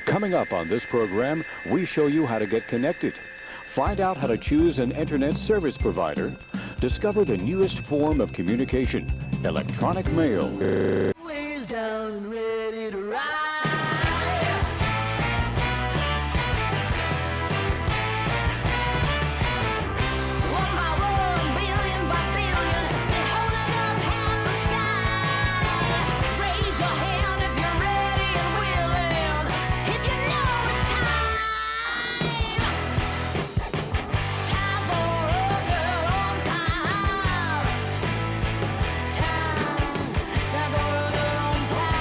Coming up on this program, we show you how to get connected. Find out how to choose an internet service provider. Discover the newest form of communication, electronic mail. Ways down and ready to ride. One by one, billion by billion, they're holding up half the sky. Raise your hand if you're ready and willing, if you know it's time. Time for a girl on time. Time for a girl on time.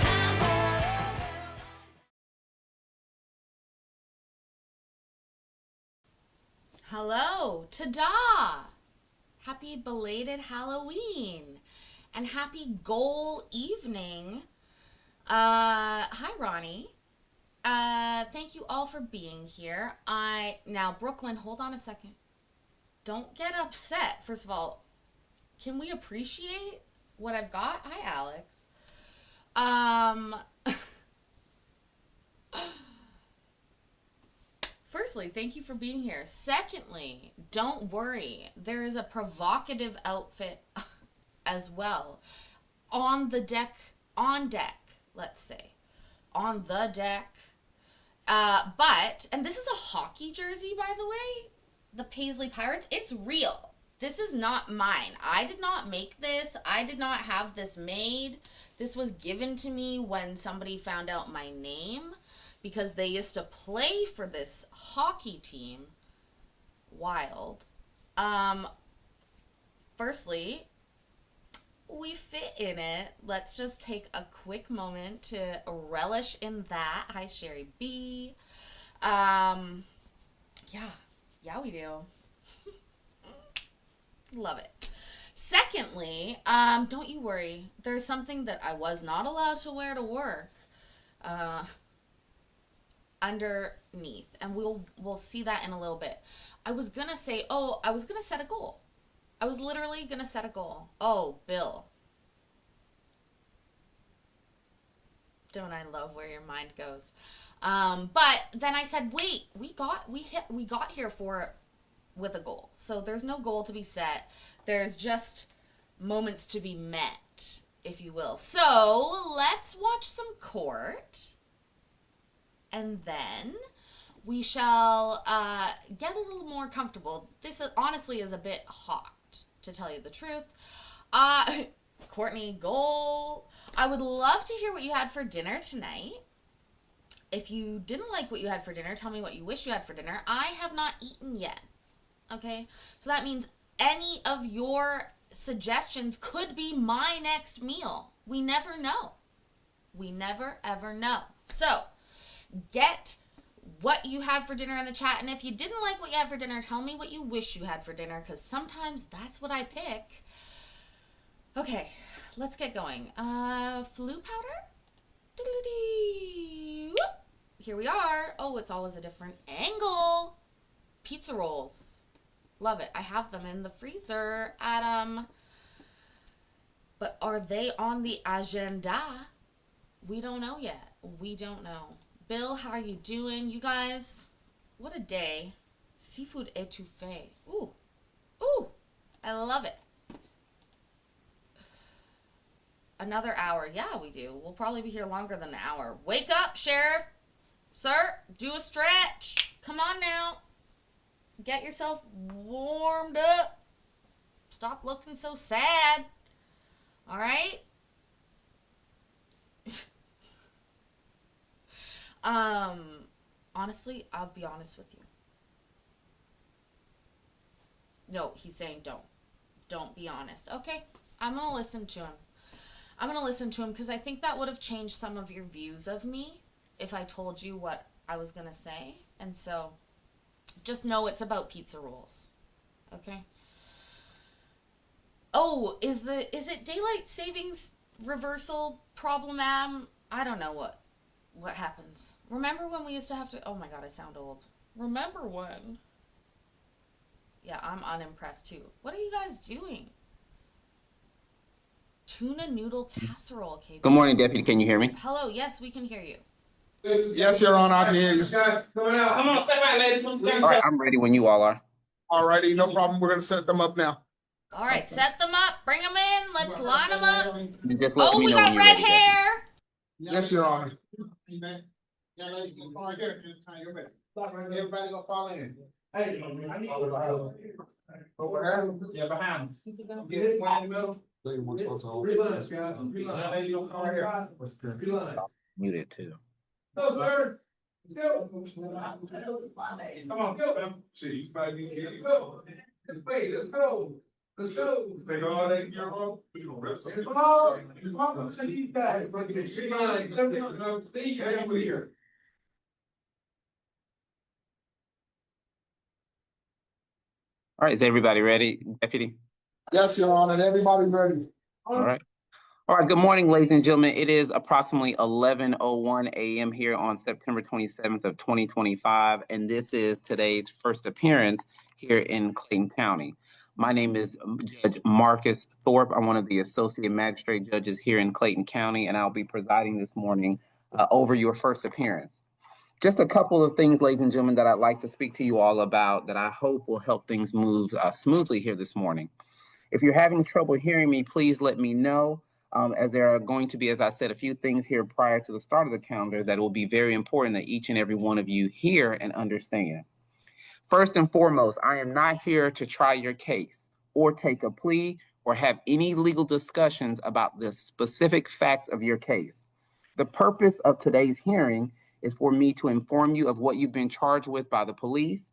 Time for a Hello, ta-da! Happy belated Halloween and happy goal evening. Hi Ronnie. Thank you all for being here. Now Brooklyn, hold on a second. Don't get upset. First of all, can we appreciate what I've got? Hi Alex. Firstly, thank you for being here. Secondly, don't worry. There is a provocative outfit as well. On deck, let's say. On the deck. And this is a hockey jersey, by the way. The Paisley Pirates. It's real. This is not mine. I did not make this. I did not have this made. This was given to me when somebody found out my name, because they used to play for this hockey team. Wild. Firstly, we fit in it. Let's just take a quick moment to relish in that. Hi, Sherry B. Yeah, we do. Love it. Secondly, don't you worry. There's something that I was not allowed to wear to work. Underneath, and we'll see that in a little bit. I was gonna say, I was gonna set a goal. I was literally gonna set a goal. Oh, Bill. Don't I love where your mind goes? But then I said, wait, we got here with a goal. So there's no goal to be set. There's just moments to be met, if you will. So let's watch some court. And then we shall get a little more comfortable. This honestly is a bit hot, to tell you the truth. Courtney, goal. I would love to hear what you had for dinner tonight. If you didn't like what you had for dinner, tell me what you wish you had for dinner. I have not eaten yet. Okay? So that means any of your suggestions could be my next meal. We never know. We never, ever know. So get what you have for dinner in the chat, and if you didn't like what you had for dinner, tell me what you wish you had for dinner, because sometimes that's what I pick. Okay, let's get going. Flu powder? Doodly-dee. Whoop. Here we are. Oh, it's always a different angle. Pizza rolls. Love it. I have them in the freezer, Adam. But are they on the agenda? We don't know yet. We don't know. Bill, how are you doing? You guys, what a day. Seafood etouffee. Ooh. Ooh. I love it. Another hour. Yeah, we do. We'll probably be here longer than an hour. Wake up, Sheriff. Sir, do a stretch. Come on now. Get yourself warmed up. Stop looking so sad. All right? Honestly, I'll be honest with you. No, he's saying don't. Don't be honest. Okay, I'm going to listen to him. I'm going to listen to him because I think that would have changed some of your views of me if I told you what I was going to say. And so just know it's about pizza rolls. Okay? Oh, is it daylight savings reversal problem, ma'am? I don't know what happens. Remember when we used to have to... Oh my god, I sound old. Remember when? Yeah, I'm unimpressed too. What are you guys doing? Tuna noodle casserole, KB. Good morning, Deputy. Can you hear me? Hello, yes, we can hear you. Yes, Your Honor, I can hear you. Come on, step out, ladies. All right, I'm ready when you all are. All righty, no problem. We're going to set them up now. All right, set them up, bring them in, let's line them up. You just let Oh, me we know when got you're red ready, hair. Yes, Your Honor. Everybody gonna fall in. Hey, I need over here. Yeah, behind us. Get it, one in the middle. Three lines, guys. Three lines. Ladies, don't come right here. Three lines. Muted too. Go, sir. Let's go. Come on, go. See, you need to get it. Go. Wait, let's go. Let's go. Take all that gear off. Come on. Come on, take these bags. Three lines. Stay over here. All right, is everybody ready, Deputy? Yes, Your Honor, everybody's ready. All right. All right, good morning, ladies and gentlemen. It is approximately 11:01 a.m. here on September 27th of 2025, and this is today's first appearance here in Clayton County. My name is Judge Marcus Thorpe. I'm one of the Associate Magistrate Judges here in Clayton County, and I'll be presiding this morning over your first appearance. Just a couple of things, ladies and gentlemen, that I'd like to speak to you all about that I hope will help things move smoothly here this morning. If you're having trouble hearing me, please let me know, as there are going to be, as I said, a few things here prior to the start of the calendar that will be very important that each and every one of you hear and understand. First and foremost, I am not here to try your case or take a plea or have any legal discussions about the specific facts of your case. The purpose of today's hearing is for me to inform you of what you've been charged with by the police,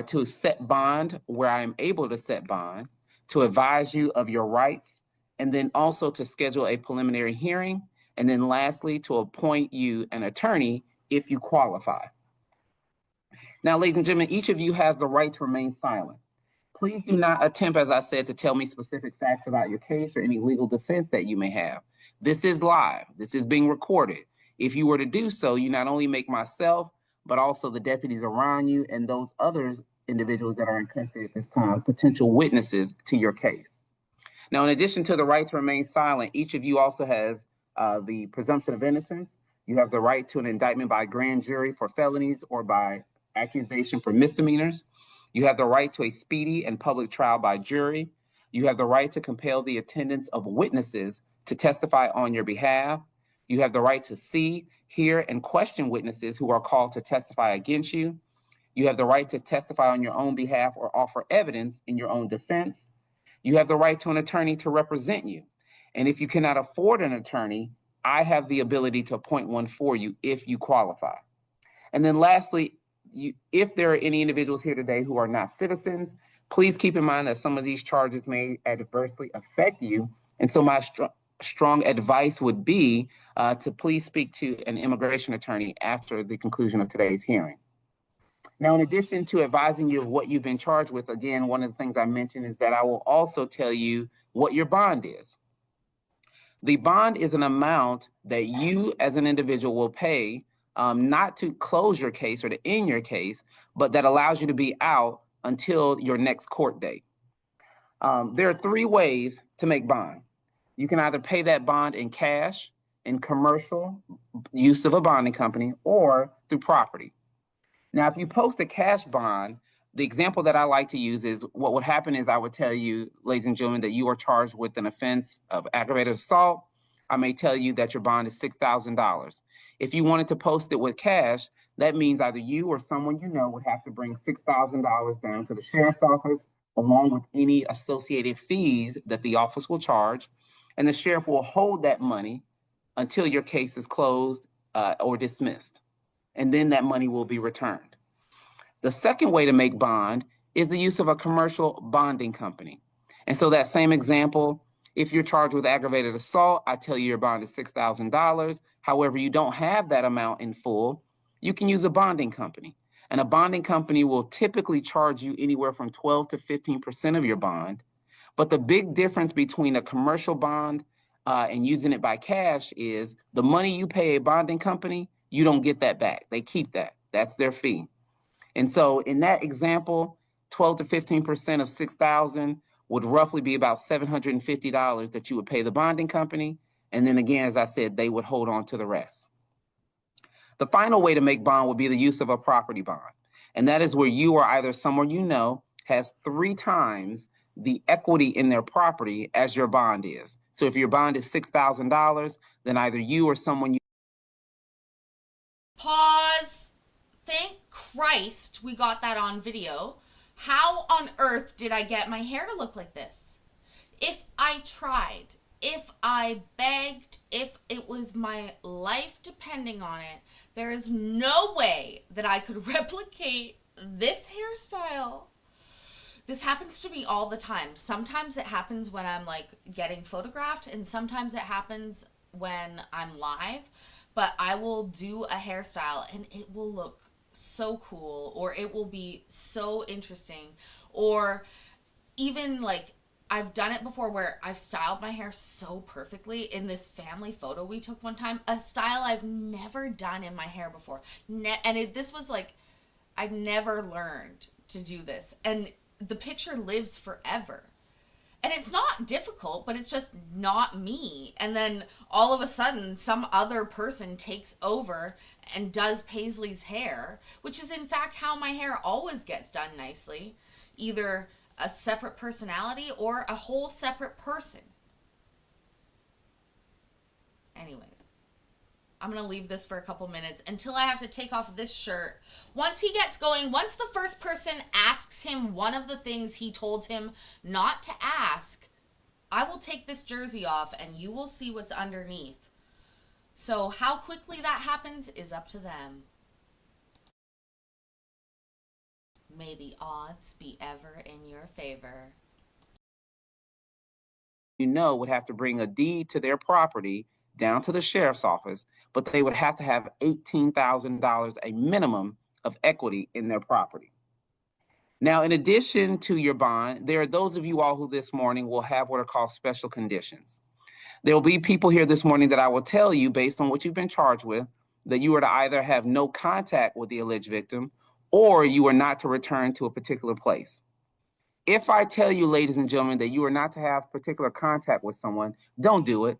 to set bond where I am able to set bond, to advise you of your rights, and then also to schedule a preliminary hearing, and then lastly, to appoint you an attorney if you qualify. Now, ladies and gentlemen, each of you has the right to remain silent. Please do not attempt, as I said, to tell me specific facts about your case or any legal defense that you may have. This is live. This is being recorded. If you were to do so, you not only make myself, but also the deputies around you and those other individuals that are in custody at this time, potential witnesses to your case. Now, in addition to the right to remain silent, each of you also has the presumption of innocence. You have the right to an indictment by grand jury for felonies or by accusation for misdemeanors. You have the right to a speedy and public trial by jury. You have the right to compel the attendance of witnesses to testify on your behalf. You have the right to see, hear, and question witnesses who are called to testify against you. You have the right to testify on your own behalf or offer evidence in your own defense. You have the right to an attorney to represent you. And if you cannot afford an attorney, I have the ability to appoint one for you if you qualify. And then lastly, if there are any individuals here today who are not citizens, please keep in mind that some of these charges may adversely affect you. And so my strong advice would be to please speak to an immigration attorney after the conclusion of today's hearing. Now, in addition to advising you of what you've been charged with, again, one of the things I mentioned is that I will also tell you what your bond is. The bond is an amount that you as an individual will pay, not to close your case or to end your case, but that allows you to be out until your next court date. There are three ways to make bond. You can either pay that bond in cash, in commercial use of a bonding company, or through property. Now, if you post a cash bond, the example that I like to use is what would happen is I would tell you, ladies and gentlemen, that you are charged with an offense of aggravated assault. I may tell you that your bond is $6,000. If you wanted to post it with cash, that means either you or someone you know would have to bring $6,000 down to the sheriff's office, along with any associated fees that the office will charge. And the sheriff will hold that money until your case is closed or dismissed. And then that money will be returned. The second way to make bond is the use of a commercial bonding company. And so that same example, if you're charged with aggravated assault, I tell you your bond is $6,000. However, you don't have that amount in full, you can use a bonding company. And a bonding company will typically charge you anywhere from 12 to 15% of your bond. But the big difference between a commercial bond and using it by cash is the money you pay a bonding company, you don't get that back. They keep that. That's their fee. And so in that example, 12 to 15% of $6,000 would roughly be about $750 that you would pay the bonding company. And then again, as I said, they would hold on to the rest. The final way to make bond would be the use of a property bond. And that is where you or either someone you know has 3 times the equity in their property as your bond is. So if your bond is $6,000, then either you or someone you Pause. Thank Christ we got that on video. How on earth did I get my hair to look like this? If I tried, if I begged, if it was my life depending on it, there is no way that I could replicate this hairstyle. This happens to me all the time. Sometimes it happens when I'm like getting photographed, and sometimes it happens when I'm live. But I will do a hairstyle and it will look so cool, or it will be so interesting, or even like I've done it before where I've styled my hair so perfectly in this family photo we took one time, a style I've never done in my hair before. This was like, I've never learned to do this. And the picture lives forever. And it's not difficult, but it's just not me. And then all of a sudden, some other person takes over and does Paisley's hair, which is in fact how my hair always gets done nicely. Either a separate personality or a whole separate person. Anyways, I'm going to leave this for a couple minutes until I have to take off this shirt. Once he gets going, once the first person asks him one of the things he told him not to ask, I will take this jersey off and you will see what's underneath. So how quickly that happens is up to them. May the odds be ever in your favor. you know would have to bring a deed to their property down to the sheriff's office, but they would have to have $18,000, a minimum of equity in their property. Now, in addition to your bond, there are those of you all who this morning will have what are called special conditions. There will be people here this morning that I will tell you, based on what you've been charged with, that you are to either have no contact with the alleged victim or you are not to return to a particular place. If I tell you, ladies and gentlemen, that you are not to have particular contact with someone, don't do it.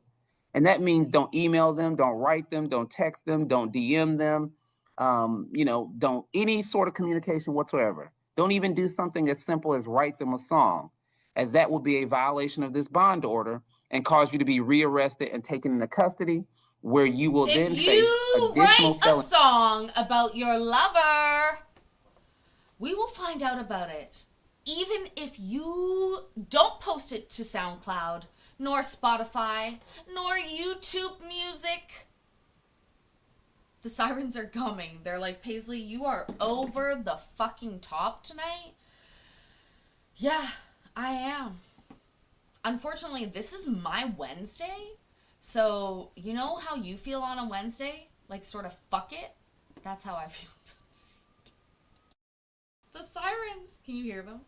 And that means don't email them, don't write them, don't text them, don't DM them, don't any sort of communication whatsoever. Don't even do something as simple as write them a song, as that would be a violation of this bond order and cause you to be rearrested and taken into custody, where you will then face additional If you write a song about your lover, we will find out about it. Even if you don't post it to SoundCloud, nor Spotify, nor YouTube Music. The sirens are coming. They're like, Paisley, you are over the fucking top tonight. Yeah, I am. Unfortunately, this is my Wednesday. So, you know how you feel on a Wednesday? Like, sort of fuck it? That's how I feel tonight. The sirens. Can you hear them?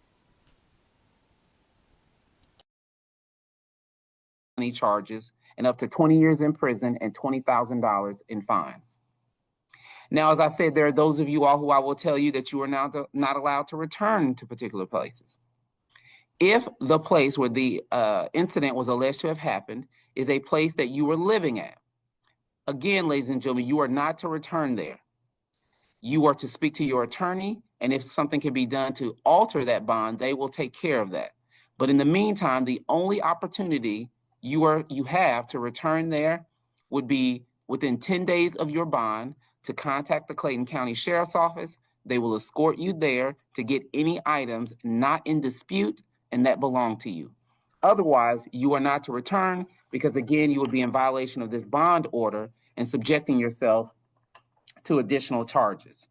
charges and up to 20 years in prison and $20,000 in fines. Now, as I said, there are those of you all who I will tell you that you are now not allowed to return to particular places. If the place where the incident was alleged to have happened is a place that you were living at, again, ladies and gentlemen, you are not to return there. You are to speak to your attorney, and if something can be done to alter that bond, they will take care of that. But in the meantime, the only opportunity you have to return there would be within 10 days of your bond to contact the Clayton County Sheriff's Office. They will escort you there to get any items not in dispute and that belong to you. Otherwise, you are not to return because, again, you would be in violation of this bond order and subjecting yourself to additional charges.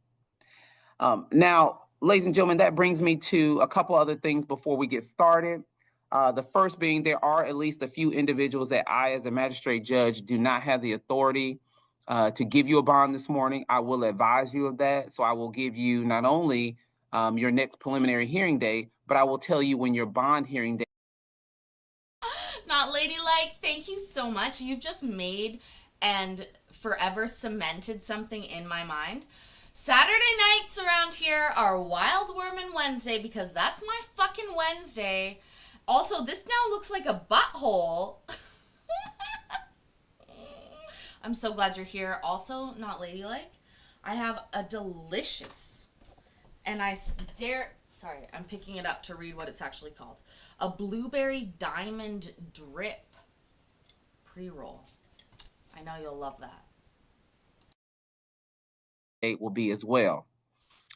Now, ladies and gentlemen, that brings me to a couple other things before we get started. The first being there are at least a few individuals that I, as a magistrate judge, do not have the authority to give you a bond this morning. I will advise you of that. So I will give you not only your next preliminary hearing date, but I will tell you when your bond hearing date. Not ladylike. Thank you so much. You've just made and forever cemented something in my mind. Saturday nights around here are Wild Wormin Wednesday because that's my fucking Wednesday. Also, this now looks like a butthole. I'm so glad you're here. Also, not ladylike. I have a delicious, and sorry, I'm picking it up to read what it's actually called. A blueberry diamond drip pre-roll. I know you'll love that. Date will be as well.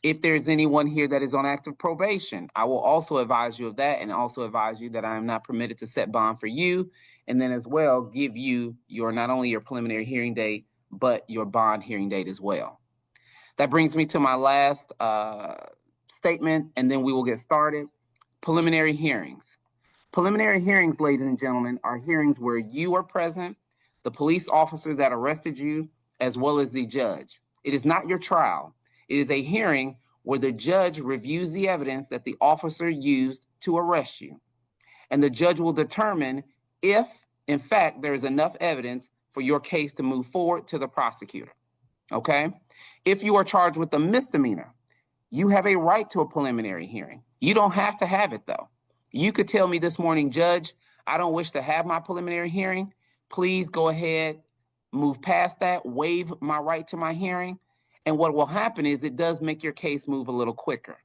If there's anyone here that is on active probation, I will also advise you of that, and also advise you that I am not permitted to set bond for you, and then as well give you your not only your preliminary hearing date, but your bond hearing date as well. That brings me to my last statement, and then we will get started. Preliminary hearings. Preliminary hearings, ladies and gentlemen, are hearings where you are present, the police officer that arrested you, as well as the judge. It is not your trial. It is a hearing where the judge reviews the evidence that the officer used to arrest you. And the judge will determine if, in fact, there is enough evidence for your case to move forward to the prosecutor. Okay? If you are charged with a misdemeanor, you have a right to a preliminary hearing. You don't have to have it, though. You could tell me this morning, Judge, I don't wish to have my preliminary hearing. Please go ahead, move past that, waive my right to my hearing. And what will happen is it does make your case move a little quicker.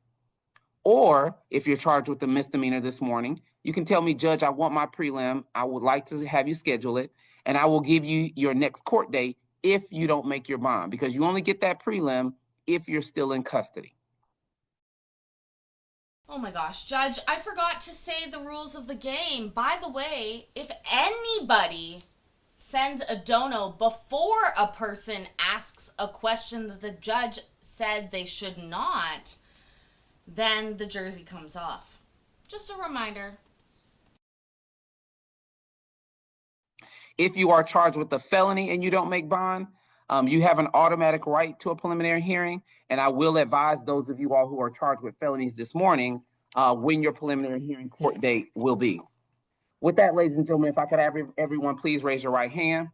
Or if you're charged with a misdemeanor this morning, you can tell me, Judge, I want my prelim. I would like to have you schedule it, and I will give you your next court date if you don't make your bond, because you only get that prelim if you're still in custody. Oh my gosh, Judge, I forgot to say the rules of the game. By the way, if anybody sends a dono before a person asks a question that the judge said they should not, then the jersey comes off. Just a reminder. If you are charged with a felony and you don't make bond, you have an automatic right to a preliminary hearing. And I will advise those of you all who are charged with felonies this morning when your preliminary hearing court date will be. With that, ladies and gentlemen, if I could have everyone please raise your right hand.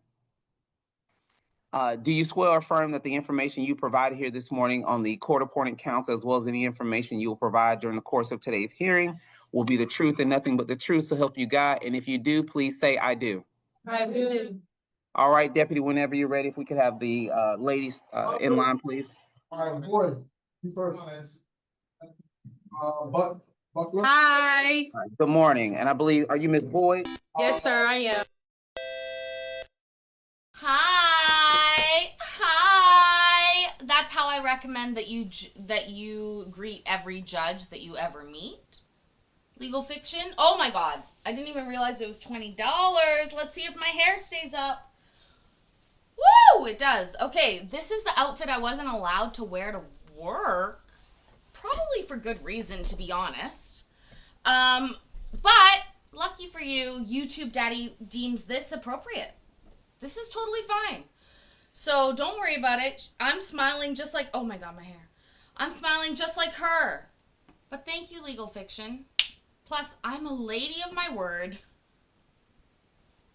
Do you swear or affirm that the information you provided here this morning on the court-appointed counsel, as well as any information you will provide during the course of today's hearing, will be the truth and nothing but the truth, so help you God? And if you do, please say, I do. I do. All right, Deputy, whenever you're ready, if we could have the ladies in line, please. All right, boy, you first. Buckler. Hi. All right, good morning, and I believe, are you Ms. Boyd? Yes, sir, I am. Hi. That's how I recommend that you greet every judge that you ever meet. Legal fiction. Oh my God. I didn't even realize it was $20. Let's see if my hair stays up. Woo! It does. Okay, this is the outfit I wasn't allowed to wear to work. Probably for good reason, to be honest. But lucky for you, YouTube Daddy deems this appropriate. This is totally fine. So don't worry about it. I'm smiling just like, oh my God, my hair. I'm smiling just like her. But thank you, Legal Fiction. Plus, I'm a lady of my word.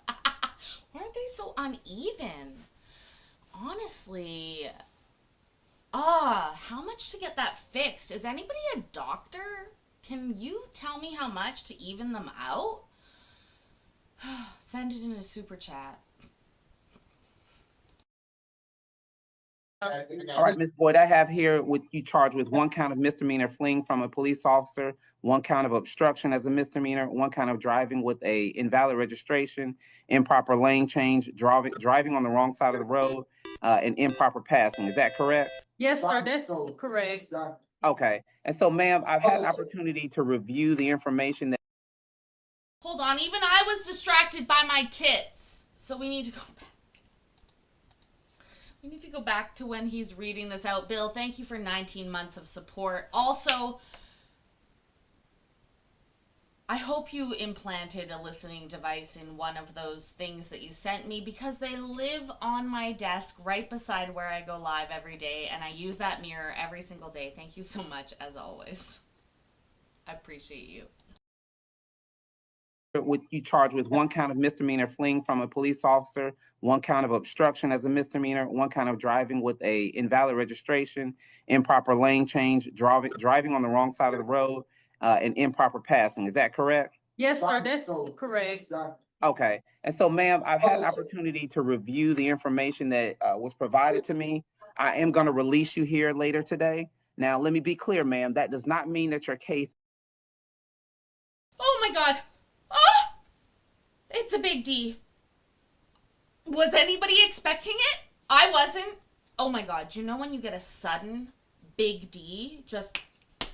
Why are they so uneven? Honestly. How much to get that fixed? Is anybody a doctor? Can you tell me how much to even them out? Send it in a super chat. All right, Ms. Boyd, I have here with you charged with 1 count of misdemeanor fleeing from a police officer, 1 count of obstruction as a misdemeanor, 1 count of driving with a invalid registration, improper lane change, driving on the wrong side of the road, and improper passing. Is that correct? Yes, sir, that's correct. Okay. And so, ma'am, I've had an opportunity to review the information that. Hold on, even I was distracted by my tits. So we need to go back. We need to go back to when he's reading this out. Bill, thank you for 19 months of support. Also, I hope you implanted a listening device in one of those things that you sent me, because they live on my desk right beside where I go live every day, and I use that mirror every single day. Thank you so much, as always. I appreciate you. With you charged with 1 count of misdemeanor fleeing from a police officer, 1 count of obstruction as a misdemeanor, 1 count of driving with a invalid registration, improper lane change, driving on the wrong side of the road, and improper passing. Is that correct? Yes, sir, that's correct. Okay. And so, ma'am, I've had an opportunity to review the information that was provided to me. I am going to release you here later today. Now, let me be clear, ma'am, that does not mean that your case. Oh my god. Oh! It's a big D. Was anybody expecting it? I wasn't. Oh my god. You know when you get a sudden big D just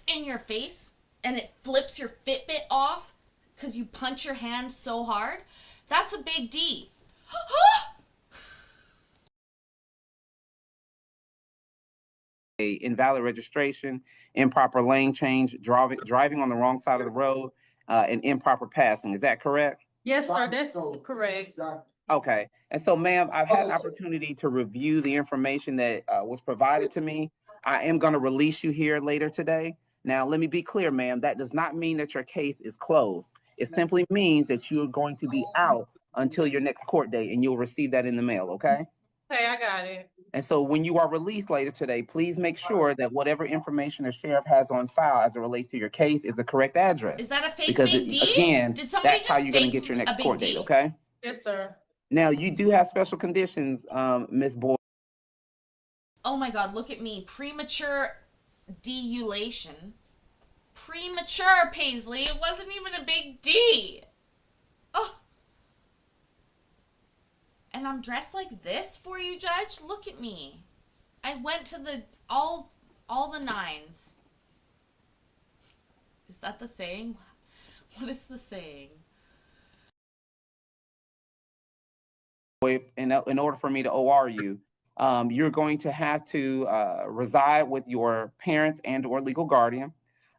in your face and it flips your Fitbit off because you punch your hand so hard? That's a big D. A invalid registration, improper lane change, driving on the wrong side of the road, and improper passing. Is that correct? Yes, sir, that's correct. Okay. And so, ma'am, I've had an opportunity to review the information that was provided to me. I am going to release you here later today. Now, let me be clear, ma'am, that does not mean that your case is closed. It simply means that you are going to be out until your next court date, and you'll receive that in the mail, okay? Okay, I got it. And so when you are released later today, please make sure that whatever information the sheriff has on file as it relates to your case is the correct address. Is that a fake Because big D? again, Did somebody that's how just you're going to fake get your a next big court D? date, okay? Yes, sir. Now, you do have special conditions, Ms. Boyd. Oh my god, look at me. Premature deulation. Premature, Paisley. It wasn't even a big D. Oh. And I'm dressed like this for you, Judge? Look at me. I went to the all the nines. Is that the saying? What is the saying? In order for me to OR you, you're going to have to reside with your parents and or legal guardian.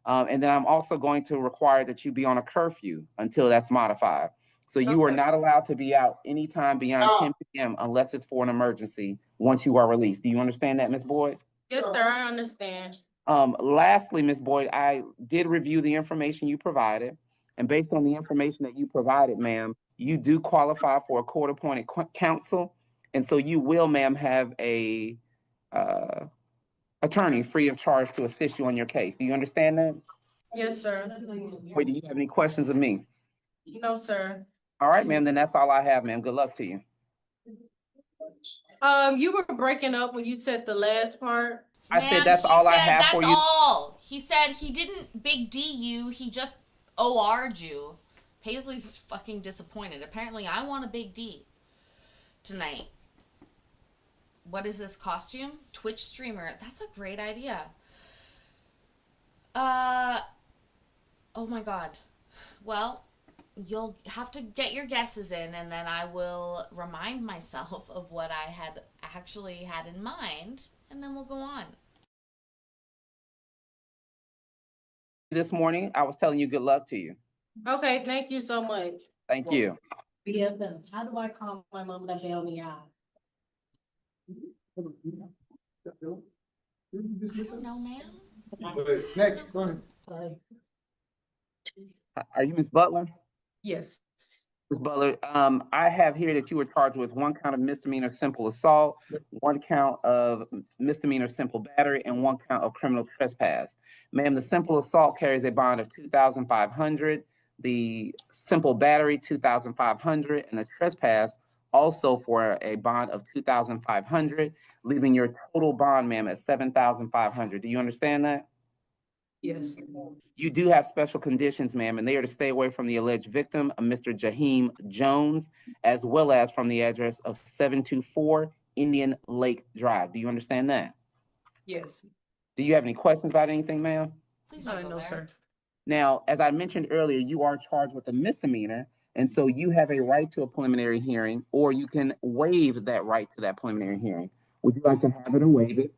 And then I'm also going to require that you be on a curfew until that's modified. So you are Okay. not allowed to be out anytime beyond 10 p.m. unless it's for an emergency once you are released. Do you understand that, Ms. Boyd? Yes, sir, I understand. Lastly, Ms. Boyd, I did review the information you provided. And based on the information that you provided, ma'am, you do qualify for a court-appointed counsel. And so you will, ma'am, have a attorney free of charge to assist you on your case. Do you understand that? Yes, sir. Wait, do you have any questions of me? No, sir. All right, ma'am, then that's all I have, ma'am. Good luck to you. You were breaking up when you said the last part. I Man, said that's he all I said have for that's you. all. He said he didn't big D you, he just OR'd you. Paisley's fucking disappointed. Apparently I want a big D tonight. What is this costume? Twitch streamer. That's a great idea. Oh my god. Well, you'll have to get your guesses in, and then I will remind myself of what I had actually had in mind, and then we'll go on. This morning, I was telling you good luck to you. Okay, thank you so much. Thank you. BFF, how do I call my mom that bail me out? I don't know, ma'am. Next, go ahead. Sorry. Are you Ms. Butler? Yes. Ms. Butler, I have here that you were charged with 1 count of misdemeanor simple assault, 1 count of misdemeanor simple battery, and 1 count of criminal trespass. Ma'am, the simple assault carries a bond of $2,500, the simple battery $2,500, and the trespass also for a bond of $2,500, leaving your total bond, ma'am, at $7,500. Do you understand that? Yes. You do have special conditions, ma'am, and they are to stay away from the alleged victim, Mr. Jaheim Jones, as well as from the address of 724 Indian Lake Drive. Do you understand that? Yes. Do you have any questions about anything, ma'am? Please don't go No, there. sir. Now, as I mentioned earlier, you are charged with a misdemeanor, and so you have a right to a preliminary hearing, or you can waive that right to that preliminary hearing. Would you like to have it or waive it?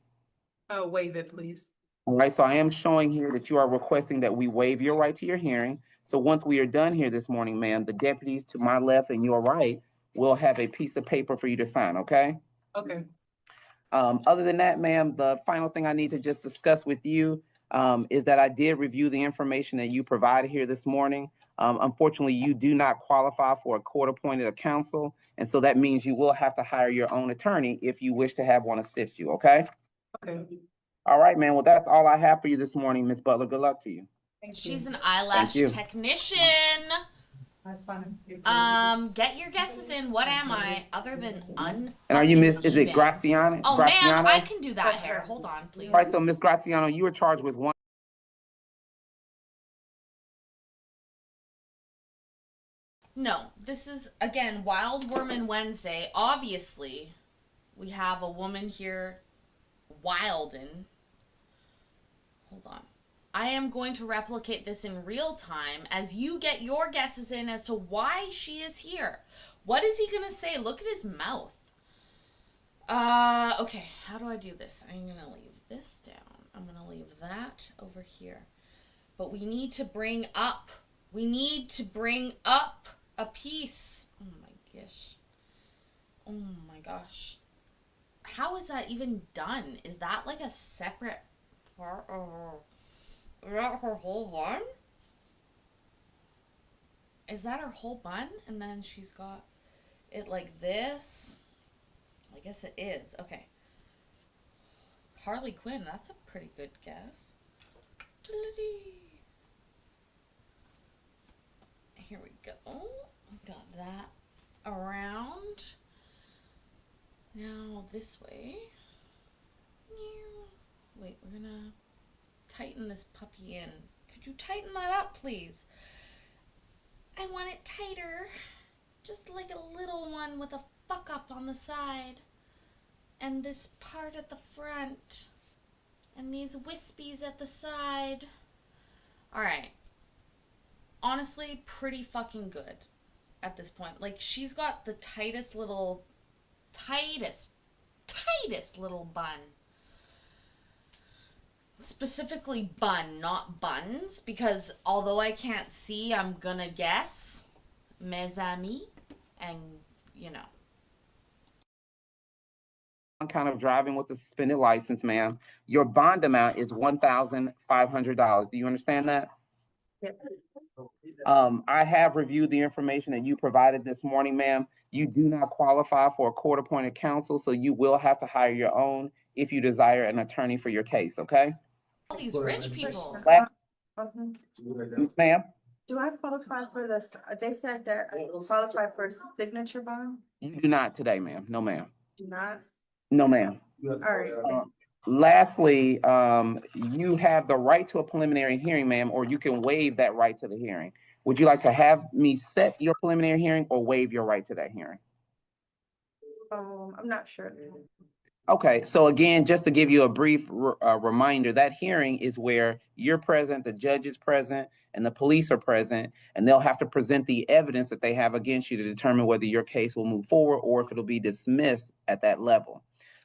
Waive it, please. All right, so I am showing here that you are requesting that we waive your right to your hearing. So once we are done here this morning, ma'am, the deputies to my left and your right will have a piece of paper for you to sign, okay? Okay. Other than that, ma'am, the final thing I need to just discuss with you is that I did review the information that you provided here this morning. Unfortunately, you do not qualify for a court-appointed counsel, and so that means you will have to hire your own attorney if you wish to have one assist you, okay? Okay. All right, man. Well, that's all I have for you this morning, Ms. Butler. Good luck to you. She's an eyelash you. technician. That's fine. Get your guesses in. What am I other than And are you Miss, is it even? Graciano? Oh, Graciano? ma'am, I can do that hair. Hold on, please. All right, so Miss Graciano, you were charged with one. No, this is, again, Wild Woman Wednesday. Obviously, we have a woman here, Wilden. Hold on. I am going to replicate this in real time as you get your guesses in as to why she is here. What is he going to say? Look at his mouth. Okay, how do I do this? I'm going to leave this down. I'm going to leave that over here. But we need to bring up a piece. Oh my gosh. Oh my gosh. How is that even done? Is that like a separate part of... Is that her whole bun? Is that her whole bun? And then she's got it like this? I guess it is. Okay. Harley Quinn, that's a pretty good guess. Here we go. Got that around. Now this way. Wait, we're gonna tighten this puppy in. Could you tighten that up, please? I want it tighter. Just like a little one with a fuck up on the side. And this part at the front. And these wispies at the side. Alright. Honestly, pretty fucking good at this point. Like, she's got the tightest little bun. Specifically bun, not buns, because although I can't see, I'm gonna guess mes amis, and you know. Kind of driving with a suspended license, ma'am. Your bond amount is $1,500. Do you understand that? Yep. I have reviewed the information that you provided this morning, ma'am. You do not qualify for a court-appointed counsel, so you will have to hire your own if you desire an attorney for your case, okay? All these rich people. Ma'am? Do I qualify for this? They said that I qualify for a signature bond. You do not today, ma'am. No, ma'am. Do not? No, ma'am. All right. Lastly, you have the right to a preliminary hearing, ma'am, or you can waive that right to the hearing. Would you like to have me set your preliminary hearing or waive your right to that hearing? I'm not sure. Okay, so again, just to give you a brief reminder, that hearing is where you're present, the judge is present, and the police are present, and they'll have to present the evidence that they have against you to determine whether your case will move forward or if it'll be dismissed at that level.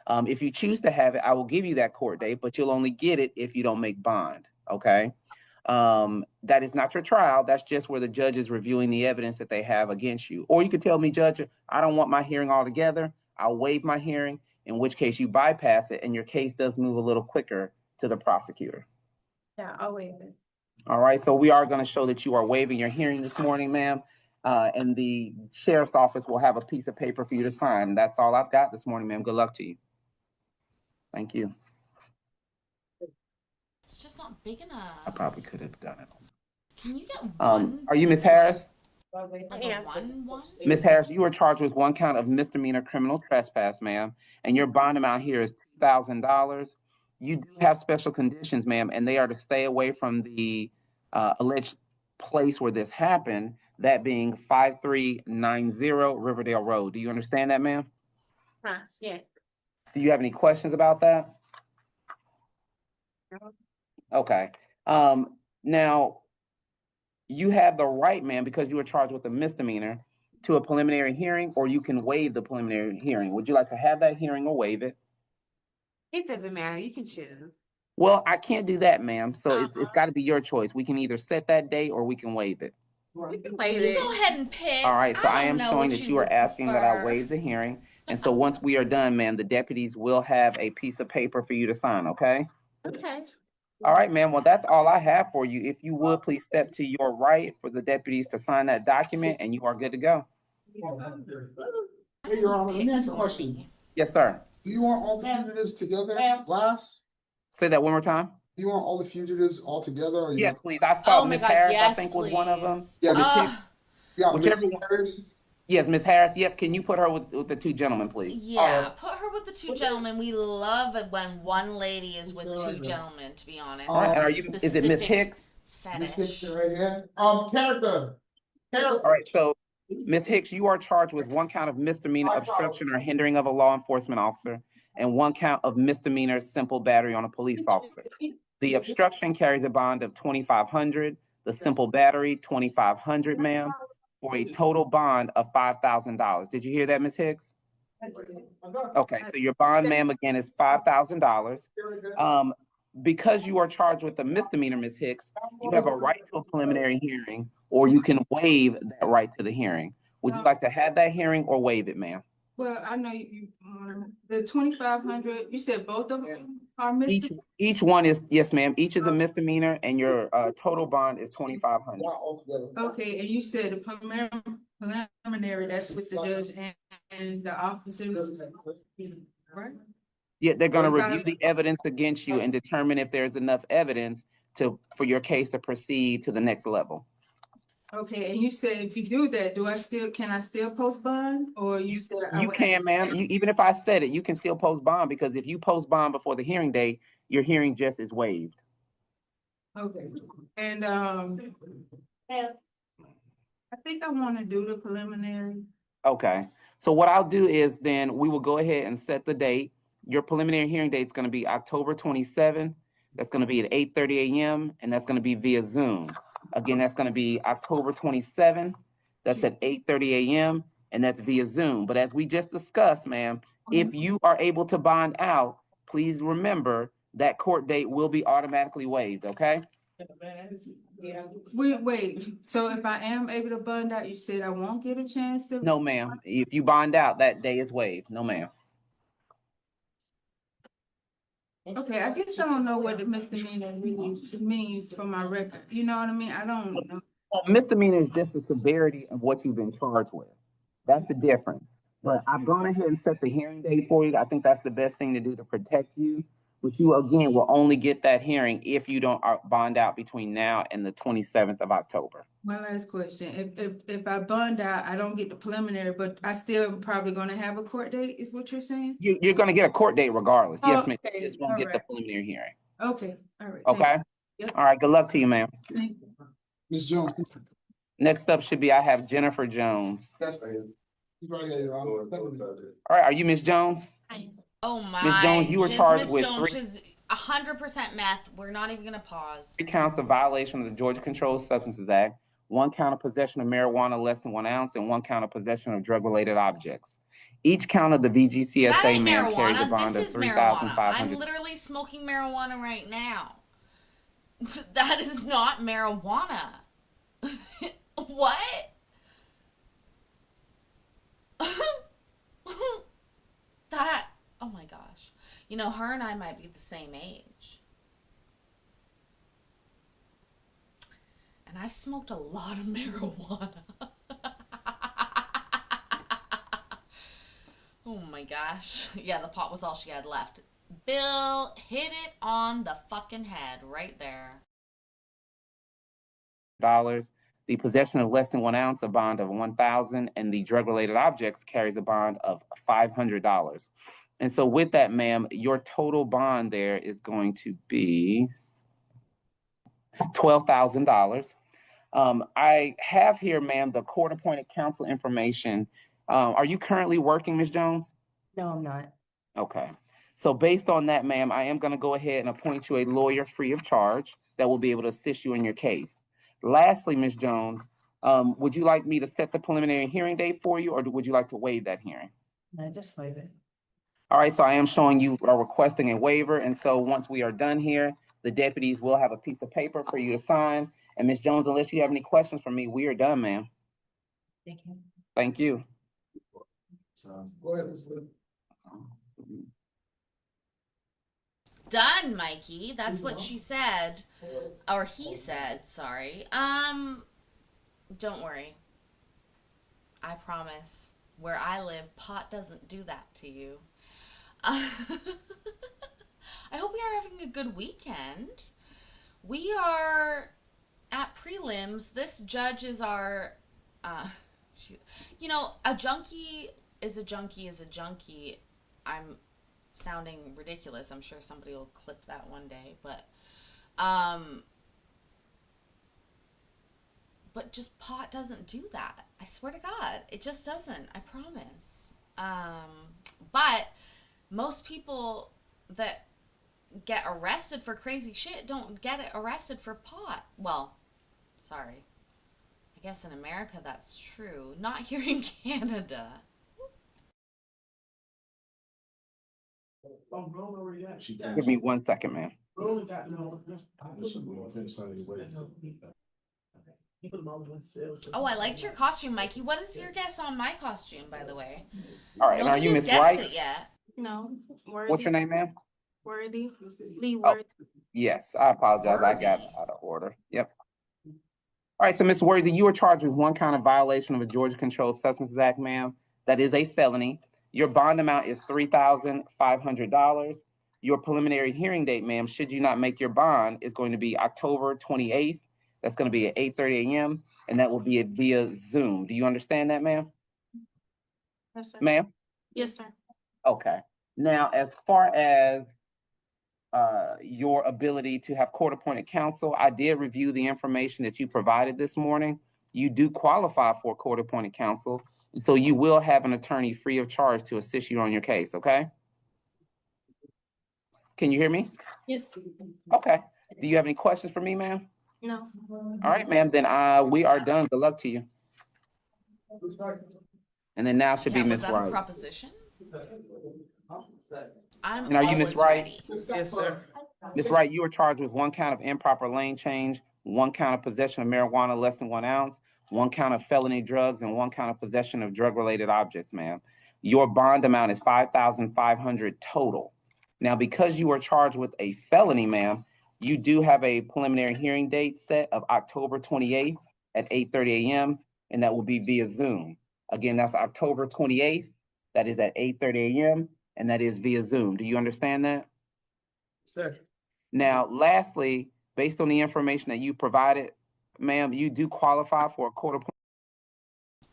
If you choose to have it, I will give you that court date, but you'll only get it if you don't make bond, okay? That is not your trial. That's just where the judge is reviewing the evidence that they have against you. Or you could tell me, Judge, I don't want my hearing altogether. I'll waive my hearing, in which case you bypass it and your case does move a little quicker to the prosecutor. Yeah, I'll waive it. All right, so we are going to show that you are waiving your hearing this morning, ma'am. And the sheriff's office will have a piece of paper for you to sign. That's all I've got this morning, ma'am. Good luck to you. Thank you. It's just not big enough. I probably could have done it. Can you get one? Are you Miss Harris? Like a one? Miss Harris, you are charged with one count of misdemeanor criminal trespass, ma'am, and your bond amount here is $2,000. You do have special conditions, ma'am, and they are to stay away from the alleged place where this happened, that being 5390 Riverdale Road. Do you understand that, ma'am? Yeah. Do you have any questions about that? Okay. Now, you have the right, ma'am, because you were charged with a misdemeanor, to a preliminary hearing, or you can waive the preliminary hearing. Would you like to have that hearing or waive it? It doesn't matter. You can choose. Well, I can't do that, ma'am. So it's got to be your choice. We can either set that date or we can waive it. You can waive You it. go ahead and pick. All right, so I am don't know showing what that you are would asking that I prefer. waive the hearing. And so once we are done, ma'am, the deputies will have a piece of paper for you to sign, okay? Okay. All right, ma'am. Well, that's all I have for you. If you would, please step to your right for the deputies to sign that document, and you are good to go. Hey, Your Honor, let me ask a question. Yes, sir. Do you want all the fugitives together last? Say that one more time. Do you want all the fugitives all together? Or you Yes, want- please. I saw Oh my Miss God, Harris, I yes, think was one of them. Yeah, Ugh. Yeah, Whichever Ms. one. Harris. Yes, Ms. Harris. Yep. Can you put her with the two gentlemen, please? Yeah, put her with the two gentlemen. We love it when one lady is with two gentlemen, to be honest. All right. And That's are a you? Is it Ms. specific Hicks? Ms. fetish. Hicks right here. Character. All right. So, Ms. Hicks, you are charged with one count of misdemeanor obstruction or hindering of a law enforcement officer, and one count of misdemeanor simple battery on a police officer. The obstruction carries a bond of $2,500. The simple battery, $2,500, ma'am, for a total bond of $5,000. Did you hear that, Ms. Hicks? Okay, so your bond, ma'am, again is $5,000. Because you are charged with a misdemeanor, Ms. Hicks, you have a right to a preliminary hearing, or you can waive that right to the hearing. Would you like to have that hearing or waive it, ma'am? Well, I know you, the 2,500, you said both of them are Each missing? each one is, yes, ma'am. Each is a misdemeanor, and your total bond is $2,500. Okay, and you said the preliminary, that's with the judge and the officers, right? Yeah, they're going to review the evidence against you and determine if there's enough evidence for your case to proceed to the next level. Okay, and you said if you do that, can I still post bond, or you said? You can, ma'am. Even if I said it, you can still post bond, because if you post bond before the hearing date, your hearing just is waived. Okay, and I think I want to do the preliminary. Okay. So what I'll do is then we will go ahead and set the date. Your preliminary hearing date is going to be October 27th. That's going to be at 8:30 a.m. and that's going to be via Zoom. Again, that's going to be October 27th. That's at 8:30 a.m. and that's via Zoom. But as we just discussed, ma'am, if you are able to bond out, please remember that court date will be automatically waived, okay? Wait, so if I am able to bond out, you said I won't get a chance to? No, ma'am. If you bond out, that day is waived. No, ma'am. Okay, I guess I don't know what the misdemeanor really means for my record. You know what I mean? I don't know. Well, misdemeanor is just the severity of what you've been charged with. That's the difference. But I've gone ahead and set the hearing date for you. I think that's the best thing to do to protect you. But you, again, will only get that hearing if you don't bond out between now and the 27th of October. My last question, if I bond out, I don't get the preliminary, but I still probably gonna have a court date, is what you're saying? You're going to get a court date regardless. Yes, ma'am. Okay, You just won't get the preliminary hearing. Okay, all right. Okay? Yep. All right. Good luck to you, ma'am. Thank you. Ms. Jones. Next up should be, I have Jennifer Jones. All right. Are you Miss Jones? Oh my. Ms. Jones, you were charged with Jones, she's 100% meth. We're not even gonna pause. 3 counts of violation of the Georgia Controlled Substances Act, 1 count of possession of marijuana less than 1 ounce, and 1 count of possession of drug-related objects. Each count of the VGCSA, ma'am, carries a bond of $3,500. I'm literally smoking marijuana right now. That is not marijuana. What? That, oh my gosh. You know, her and I might be the same age. And I've smoked a lot of marijuana. Oh my gosh. Yeah, the pot was all she had left. Bill hit it on the fucking head right there. The possession of less than 1 ounce, a bond of $1,000, and the drug-related objects carries a bond of $500. And so with that, ma'am, your total bond there is going to be $12,000. I have here, ma'am, the court-appointed counsel information. Are you currently working, Ms. Jones? No, I'm not. Okay. So based on that, ma'am, I am going to go ahead and appoint you a lawyer free of charge that will be able to assist you in your case. Lastly, Ms. Jones, would you like me to set the preliminary hearing date for you, or would you like to waive that hearing? No, just waive it. All right, so I am showing you are requesting a waiver, and so once we are done here, the deputies will have a piece of paper for you to sign. And Ms. Jones, unless you have any questions for me, we are done, ma'am. Thank you. Thank you. Go ahead, Ms. Wood. Done, Mikey. That's what she said. Or he said, sorry. Don't worry. I promise. Where I live, pot doesn't do that to you. I hope we are having a good weekend. We are at prelims. This judge is our Uh, you know, a junkie is a junkie is a junkie. I'm sounding ridiculous. I'm sure somebody will clip that one day, um, but just pot doesn't do that. I swear to God, it just doesn't. I promise. But most people that get arrested for crazy shit don't get arrested for pot. Well, sorry. I guess in America that's true. Not here in Canada. Give me 1 second, man. Oh, I liked your costume, Mikey. What is your guess on my costume, by the way? All right, and are Nobody you has Miss guessed Wright? it yet. No, Worthy. What's your name, ma'am? Worthy, Lee Oh, Worthy. yes, I apologize. I got Worthy. out of order. Yep. All right, so Ms. Worthy, you are charged with one count of violation of the Georgia Controlled Substances Act, ma'am. That is a felony. Your bond amount is $3,500. Your preliminary hearing date, ma'am, should you not make your bond, is going to be October 28th. That's going to be at 8:30 a.m., and that will be via Zoom. Do you understand that, ma'am? Yes, sir. Ma'am? Yes, sir. Okay. Now, as far as your ability to have court-appointed counsel, I did review the information that you provided this morning. You do qualify for court-appointed counsel, and so you will have an attorney free of charge to assist you on your case, okay? Can you hear me? Yes. Okay. Do you have any questions for me, ma'am? No. All right, ma'am, then we are done. Good luck to you. And then now should be Yeah, was Miss that a Wright. proposition? I'm And are you Miss always Wright? ready. Yes, sir. Ms. Wright, you are charged with one count of improper lane change, one count of possession of marijuana less than 1 ounce, one count of felony drugs, and one count of possession of drug-related objects, ma'am. Your bond amount is $5,500 total. Now, because you are charged with a felony, ma'am, you do have a preliminary hearing date set of October 28th at 8:30 a.m., and that will be via Zoom. Again, that's October 28th. That is at 8:30 a.m., and that is via Zoom. Do you understand that? Sir. Now, lastly, based on the information that you provided, ma'am, you do qualify for a court appointment.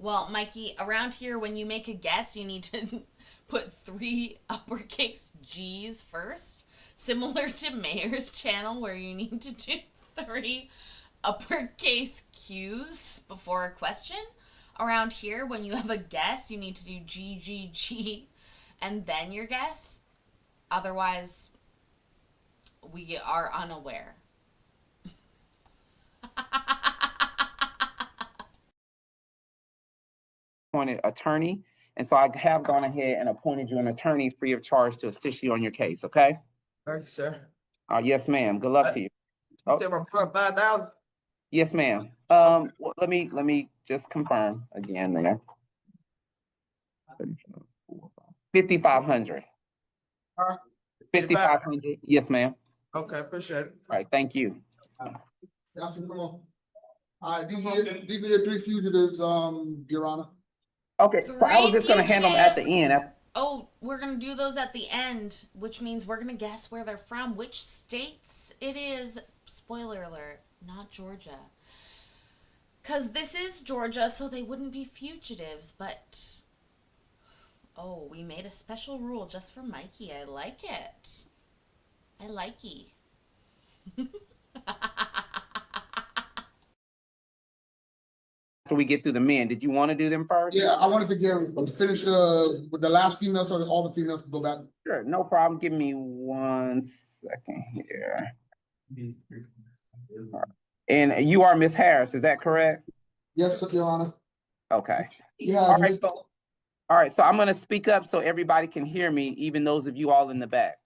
Well, Mikey, around here, when you make a guess, you need to put 3 uppercase G's first, similar to Mayor's channel, where you need to do 3 uppercase Q's before a question. Around here, when you have a guess, you need to do G, G, G, and then your guess. Otherwise, we are unaware. Appointed attorney, and so I have gone ahead and appointed you an attorney free of charge to assist you on your case, okay? Thank you, sir. Yes, ma'am. Good luck to you. Oh. Tell my front 5,000. Yes, ma'am. Well, let me just confirm again there. 5,500. 5,500. Yes, ma'am. Okay, appreciate it. All right, thank you. Council, come on. All right, these are your 3 fugitives, Your Honor. Okay, so I was just gonna handle them at the fugitives. end. Oh, we're gonna do those at the end, which means we're gonna guess where they're from, which states it is. Spoiler alert, not Georgia. Because this is Georgia, so they wouldn't be fugitives, but... Oh, we made a special rule just for Mikey. I like it. I likey. After we get through the men, did you want to do them first? Yeah, I wanted to finish with the last female, so that all the females can go back. Sure, no problem. Give me 1 second here. And you are Miss Harris, is that correct? Yes, Your Honor. Okay. Yeah. All right, so I'm gonna speak up so everybody can hear me, even those of you all in the back.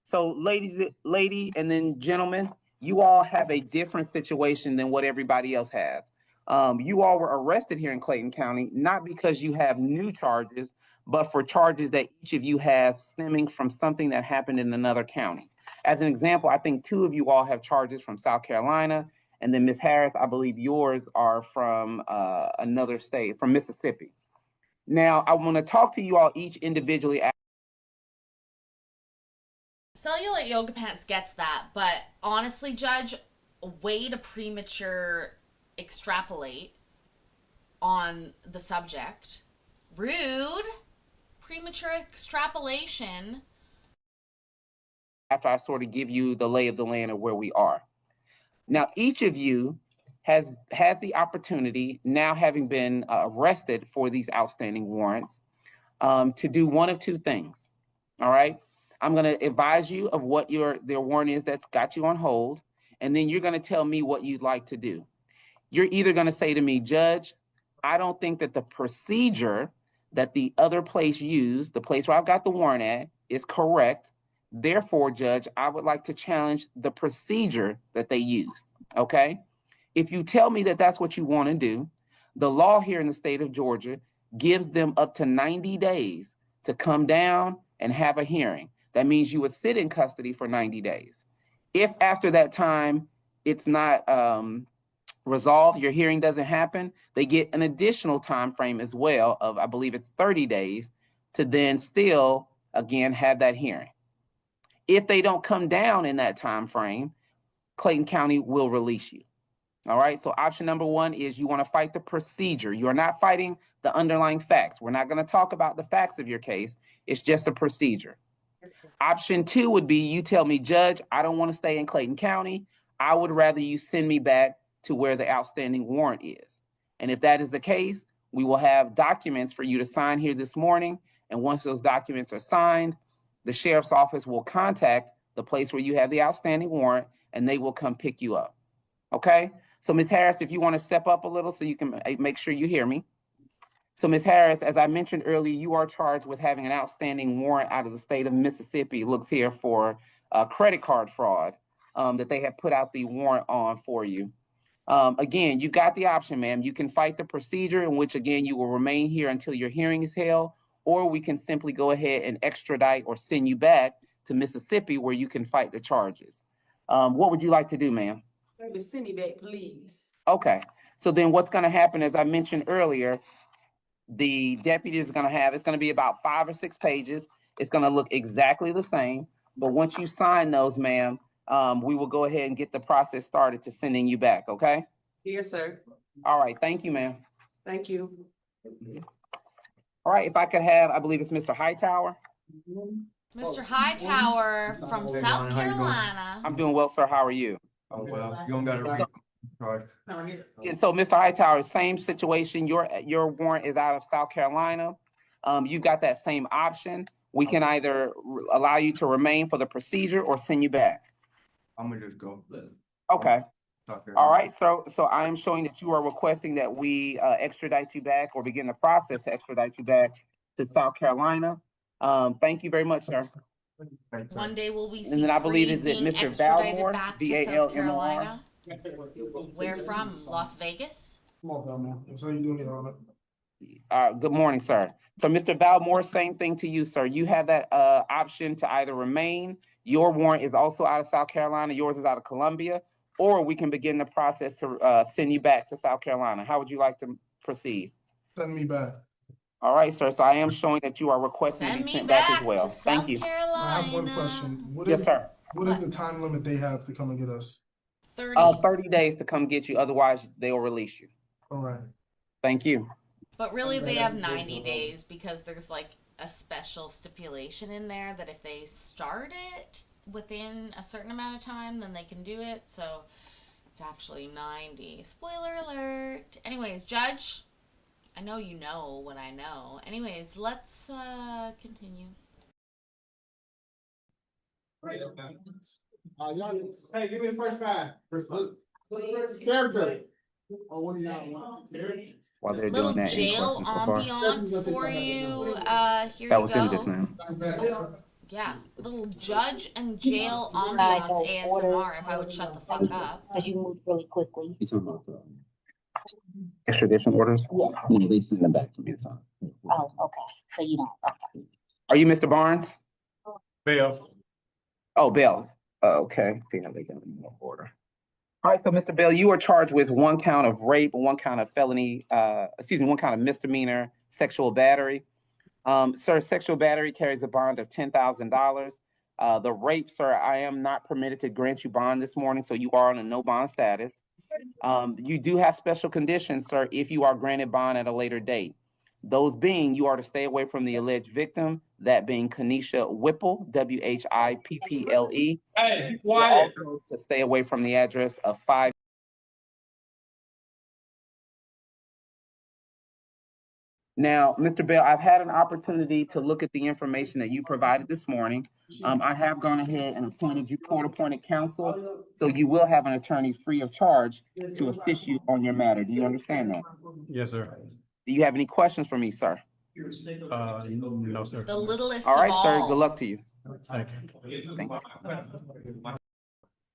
So lady, and then gentlemen, you all have a different situation than what everybody else has. You all were arrested here in Clayton County, not because you have new charges, but for charges that each of you have stemming from something that happened in another county. As an example, I think 2 of you all have charges from South Carolina, and then Ms. Harris, I believe yours are from another state, from Mississippi. Now, I want to talk to you all each individually. Cellulite Yoga Pants gets that, but honestly, Judge, way to premature extrapolate on the subject. Rude. Premature extrapolation. After I sort of give you the lay of the land of where we are. Now, each of you has the opportunity, now having been arrested for these outstanding warrants, to do one of two things. All right. I'm going to advise you of what their warrant is that's got you on hold, and then you're going to tell me what you'd like to do. You're either going to say to me, Judge, I don't think that the procedure that the other place used, the place where I've got the warrant at, is correct. Therefore, Judge, I would like to challenge the procedure that they used. Okay? If you tell me that that's what you want to do, the law here in the state of Georgia gives them up to 90 days to come down and have a hearing. That means you would sit in custody for 90 days. If after that time it's not resolved, your hearing doesn't happen, they get an additional time frame as well of, I believe it's 30 days, to then still, again, have that hearing. If they don't come down in that time frame, Clayton County will release you. All right, so option number one is you want to fight the procedure. You are not fighting the underlying facts. We're not going to talk about the facts of your case. It's just a procedure. Option two would be you tell me, Judge, I don't want to stay in Clayton County. I would rather you send me back to where the outstanding warrant is. And if that is the case, we will have documents for you to sign here this morning. And once those documents are signed, the sheriff's office will contact the place where you have the outstanding warrant, and they will come pick you up. Okay? So Ms. Harris, if you want to step up a little so you can make sure you hear me. So Ms. Harris, as I mentioned earlier, you are charged with having an outstanding warrant out of the state of Mississippi. It looks here for credit card fraud that they have put out the warrant on for you. Again, you got the option, ma'am. You can fight the procedure in which, again, you will remain here until your hearing is held, or we can simply go ahead and extradite or send you back to Mississippi where you can fight the charges. What would you like to do, ma'am? Send me back, please. Okay. So then what's going to happen, as I mentioned earlier, the deputy is going to have, it's going to be about 5 or 6 pages. It's going to look exactly the same. But once you sign those, ma'am, we will go ahead and get the process started to sending you back. Okay? Yes, sir. All right. Thank you, ma'am. Thank you. All right. If I could have, I believe it's Mr. Hightower. Mr. Hightower from South Carolina. I'm doing well, sir. How are you? Oh, well, you don't got to read. And so, Mr. Hightower, same situation. Your warrant is out of South Carolina. You've got that same option. We can either allow you to remain for the procedure or send you back. I'm gonna just go. Okay. All right. So I am showing that you are requesting that we extradite you back or begin the process to extradite you back to South Carolina. Thank you very much, sir. One day will we see And then I believe is it being Mr. extradited Valmore, back to VALMOR? South Carolina. Where from? Las Vegas? Come on, man. That's how you doing it, Honor. Good morning, sir. So Mr. Valmore, same thing to you, sir. You have that option to either remain. Your warrant is also out of South Carolina. Yours is out of Columbia. Or we can begin the process to send you back to South Carolina. How would you like to proceed? Send me back. All right, sir. So I am showing that you are requesting to Send be me sent back as back well. to Thank South you. Carolina. I have one question. Yes, sir. What is the time limit they have to come and get us? 30 days to come get you. Otherwise, they will release you. All right. Thank you. But really, they have 90 days because there's like a special stipulation in there that if they start it within a certain amount of time, then they can do it. So it's actually 90. Spoiler alert. Anyways, Judge, I know you know what I know. Anyways, let's continue. Hey, give me the first 5. Character. Oh, what do you want? While they're Little doing that, any jail questions so far? ambiance for you. Here That you was go. him just now. Yeah, little judge and jail ambiance ASMR if I would shut the fuck up. Because you moved really quickly. You talking about extradition orders? Yeah. Yeah, they send them back to me. It's on. Oh, okay. So you don't, okay. Are you Mr. Barnes? Bill. Oh, Bill. Okay. See how they got in order. All right, so Mr. Bell, you are charged with 1 count of rape and 1 count of felony, 1 count of misdemeanor sexual battery. Sir, sexual battery carries a bond of $10,000. The rape, sir, I am not permitted to grant you bond this morning, so you are on a no bond status. You do have special conditions, sir, if you are granted bond at a later date. Those being, you are to stay away from the alleged victim, that being Kanisha Whipple, Whipple. Hey, You're also to stay away from the address of 5. Now, Mr. Bell, I've had an opportunity to look at the information that you provided this morning. I have gone ahead and appointed you court-appointed counsel, so you will have an attorney free of charge to assist you on your matter. Do you understand that? Yes, sir. Do you have any questions for me, sir? No, sir. The littlest All of right, all. sir. Good luck to you. Thank Thank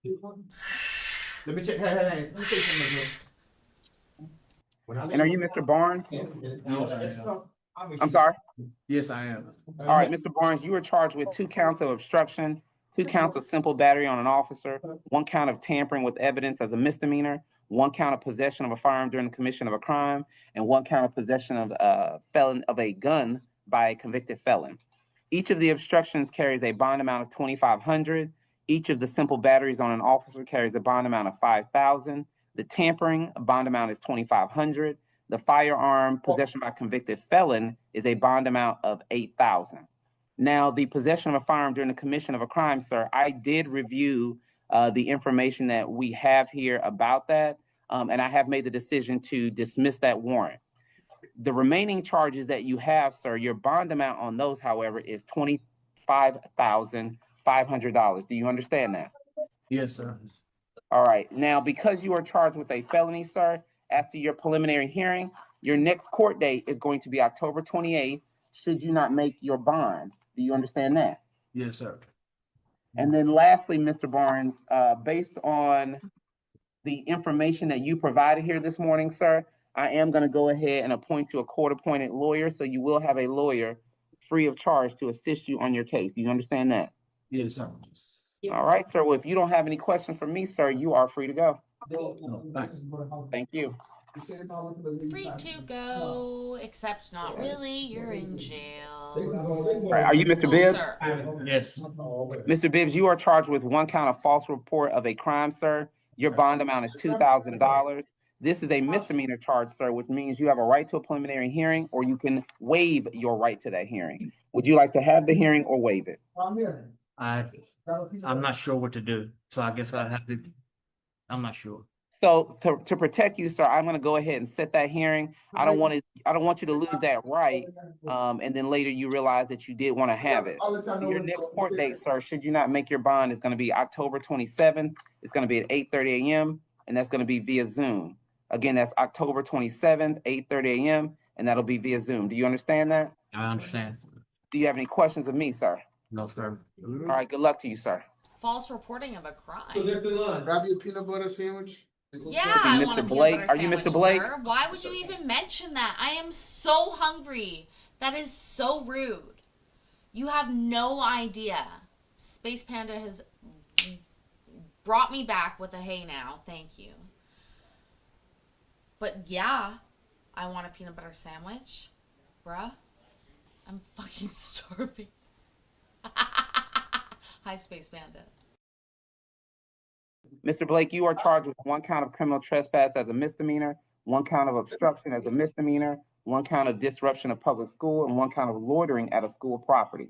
you. Let me check. Hey, let me check something here. And are you Mr. Barnes? Yes, I am. I'm sorry? Yes, I am. All right, Mr. Barnes, you were charged with 2 counts of obstruction, 2 counts of simple battery on an officer, 1 count of tampering with evidence as a misdemeanor, 1 count of possession of a firearm during the commission of a crime, and 1 count of possession of a gun by a convicted felon. Each of the obstructions carries a bond amount of $2,500. Each of the simple batteries on an officer carries a bond amount of $5,000. The tampering bond amount is $2,500. The firearm possession by convicted felon is a bond amount of $8,000. Now, the possession of a firearm during the commission of a crime, sir, I did review the information that we have here about that, and I have made the decision to dismiss that warrant. The remaining charges that you have, sir, your bond amount on those, however, is $25,500. Do you understand that? Yes, sir. All right. Now, because you are charged with a felony, sir, after your preliminary hearing, your next court date is going to be October 28th, should you not make your bond. Do you understand that? Yes, sir. And then lastly, Mr. Barnes, based on the information that you provided here this morning, sir, I am going to go ahead and appoint you a court-appointed lawyer, so you will have a lawyer free of charge to assist you on your case. Do you understand that? Yes, sir. All right, sir. Well, if you don't have any questions for me, sir, you are free to go. No, thanks. Thank you. Free to go, except not really. You're in jail. All right, are you Mr. No, Bibbs? sir. Yes. Mr. Bibbs, you are charged with 1 count of false report of a crime, sir. Your bond amount is $2,000. This is a misdemeanor charge, sir, which means you have a right to a preliminary hearing, or you can waive your right to that hearing. Would you like to have the hearing or waive it? I'm not sure what to do, so I guess I have to. I'm not sure. So to protect you, sir, I'm going to go ahead and set that hearing. I don't want you to lose that right, and then later you realize that you did want to have it. Your next court date, sir, should you not make your bond, is going to be October 27th. It's going to be at 8:30 a.m. and that's going to be via Zoom. Again, that's October 27th, 8:30 a.m. and that'll be via Zoom. Do you understand that? I understand. Do you have any questions of me, sir? No, sir. All right, good luck to you, sir. False reporting of a crime. Grab your peanut butter sandwich. Yeah, I want a Mr. peanut Blake. butter Are you sandwich, Mr. Blake? sir. Why would you even mention that? I am so hungry. That is so rude. You have no idea. Space Panda has brought me back with a hey now. Thank you. But yeah, I want a peanut butter sandwich. Bruh, I'm fucking starving. Hi, Space Panda. Mr. Blake, you are charged with 1 count of criminal trespass as a misdemeanor, 1 count of obstruction as a misdemeanor, 1 count of disruption of public school, and 1 count of loitering at a school property.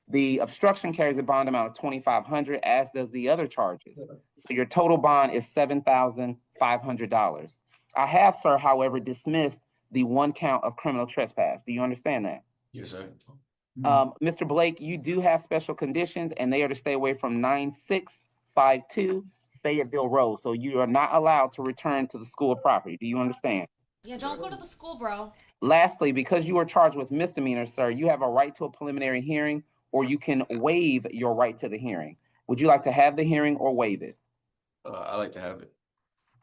The obstruction carries a bond amount of $2,500, as does the other charges. So your total bond is $7,500. I have, sir, however, dismissed the 1 count of criminal trespass. Do you understand that? Yes, sir. Mr. Blake, you do have special conditions, and they are to stay away from 9652 Fayetteville Road. So you are not allowed to return to the school property. Do you understand? Yeah, don't go to the school, bro. Lastly, because you are charged with misdemeanor, sir, you have a right to a preliminary hearing, or you can waive your right to the hearing. Would you like to have the hearing or waive it? I like to have it.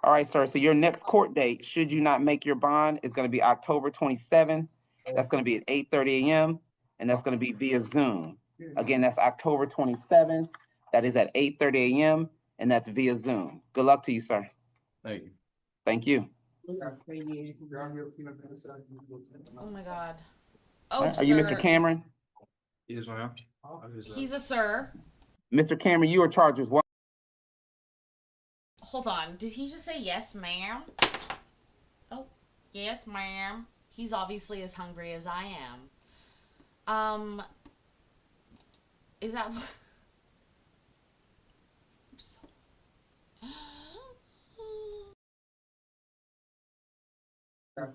All right, sir. So your next court date, should you not make your bond, is going to be October 27th. That's going to be at 8:30 a.m. and that's going to be via Zoom. Again, that's October 27th. That is at 8:30 a.m. and that's via Zoom. Good luck to you, sir. Thank you. Thank you. Oh my god. Oh, Are you sir. Mr. Cameron? Yes, ma'am. He's a sir. Mr. Cameron, you are charged with 1. hold on. Did he just say yes, ma'am? Oh, yes, ma'am. He's obviously as hungry as I am. Is that... All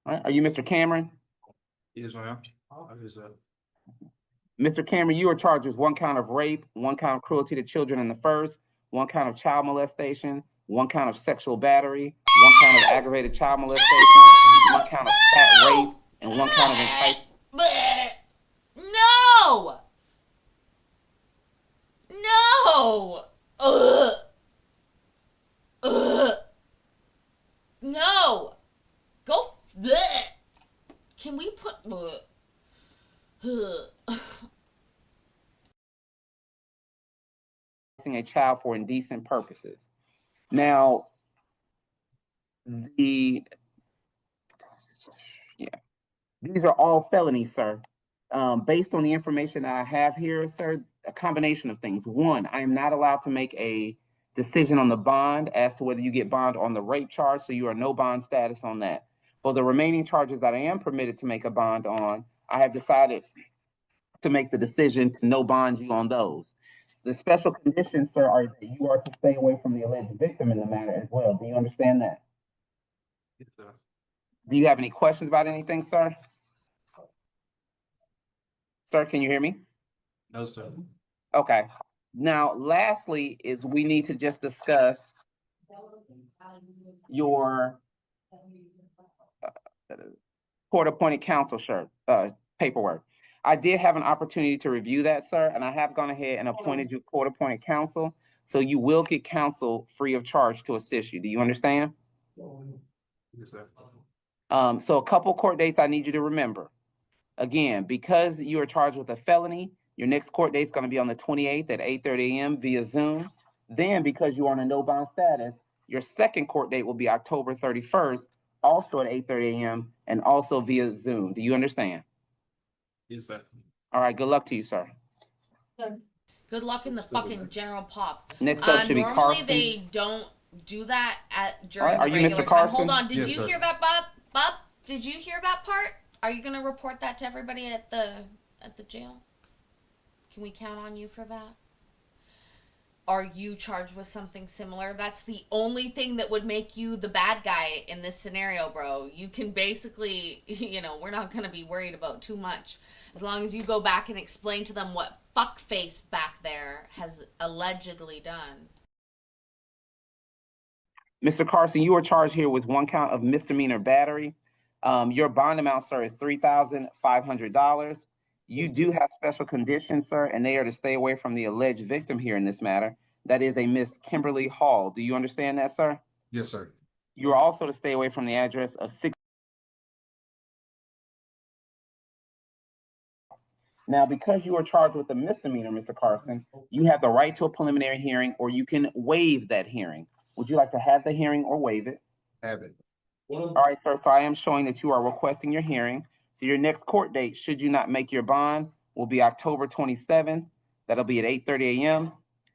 right, are you Mr. Cameron? Yes, ma'am. I just, Mr. Cameron, you are charged with 1 count of rape, 1 count of cruelty to children in the first, 1 count of child molestation, 1 count of sexual battery, 1 count of aggravated child molestation, 1 count of stat rape, and 1 count of enticement. No! No! Ugh! Ugh! No! Go. Bleh. Can we put. A child for indecent purposes. Now, these are all felonies, sir. Based on the information that I have here, sir, a combination of things. 1, I am not allowed to make a decision on the bond as to whether you get bond on the rape charge, so you are no bond status on that. For the remaining charges that I am permitted to make a bond on, I have decided to make the decision to no bond you on those. The special conditions, sir, are that you are to stay away from the alleged victim in the matter as well. Do you understand that? yes, sir. Do you have any questions about anything, sir? Sir, can you hear me? No, sir. Okay. Now, lastly, is we need to just discuss your court-appointed counsel paperwork. I did have an opportunity to review that, sir, and I have gone ahead and appointed you court-appointed counsel, so you will get counsel free of charge to assist you. Do you understand? Yes, sir. So a couple court dates I need you to remember. Again, because you are charged with a felony, your next court date is going to be on the 28th at 8:30 a.m. via Zoom. Then, because you are on a no bond status, your second court date will be October 31st, also at 8:30 a.m. and also via Zoom. Do you understand? Yes, sir. All right, good luck to you, sir. Good luck in the fucking general pop. Next up should be normally Carson. they don't do that during All right, the are you regular Mr. time. Carson? Hold on, did Yes, you sir. hear that, Bub? Did you hear that part? Are you gonna report that to everybody at the jail? Can we count on you for that? Are you charged with something similar? That's the only thing that would make you the bad guy in this scenario, bro. You can basically, we're not going to be worried about too much. As long as you go back and explain to them what fuckface back there has allegedly done. Mr. Carson, you are charged here with 1 count of misdemeanor battery. Your bond amount, sir, is $3,500. You do have special conditions, sir, and they are to stay away from the alleged victim here in this matter. That is a Miss Kimberly Hall. Do you understand that, sir? Yes, sir. You are also to stay away from the address of 6. Now, because you are charged with a misdemeanor, Mr. Carson, you have the right to a preliminary hearing, or you can waive that hearing. Would you like to have the hearing or waive it? Have it. All right, sir. So I am showing that you are requesting your hearing. So your next court date, should you not make your bond, will be October 27th. That'll be at 8:30 a.m.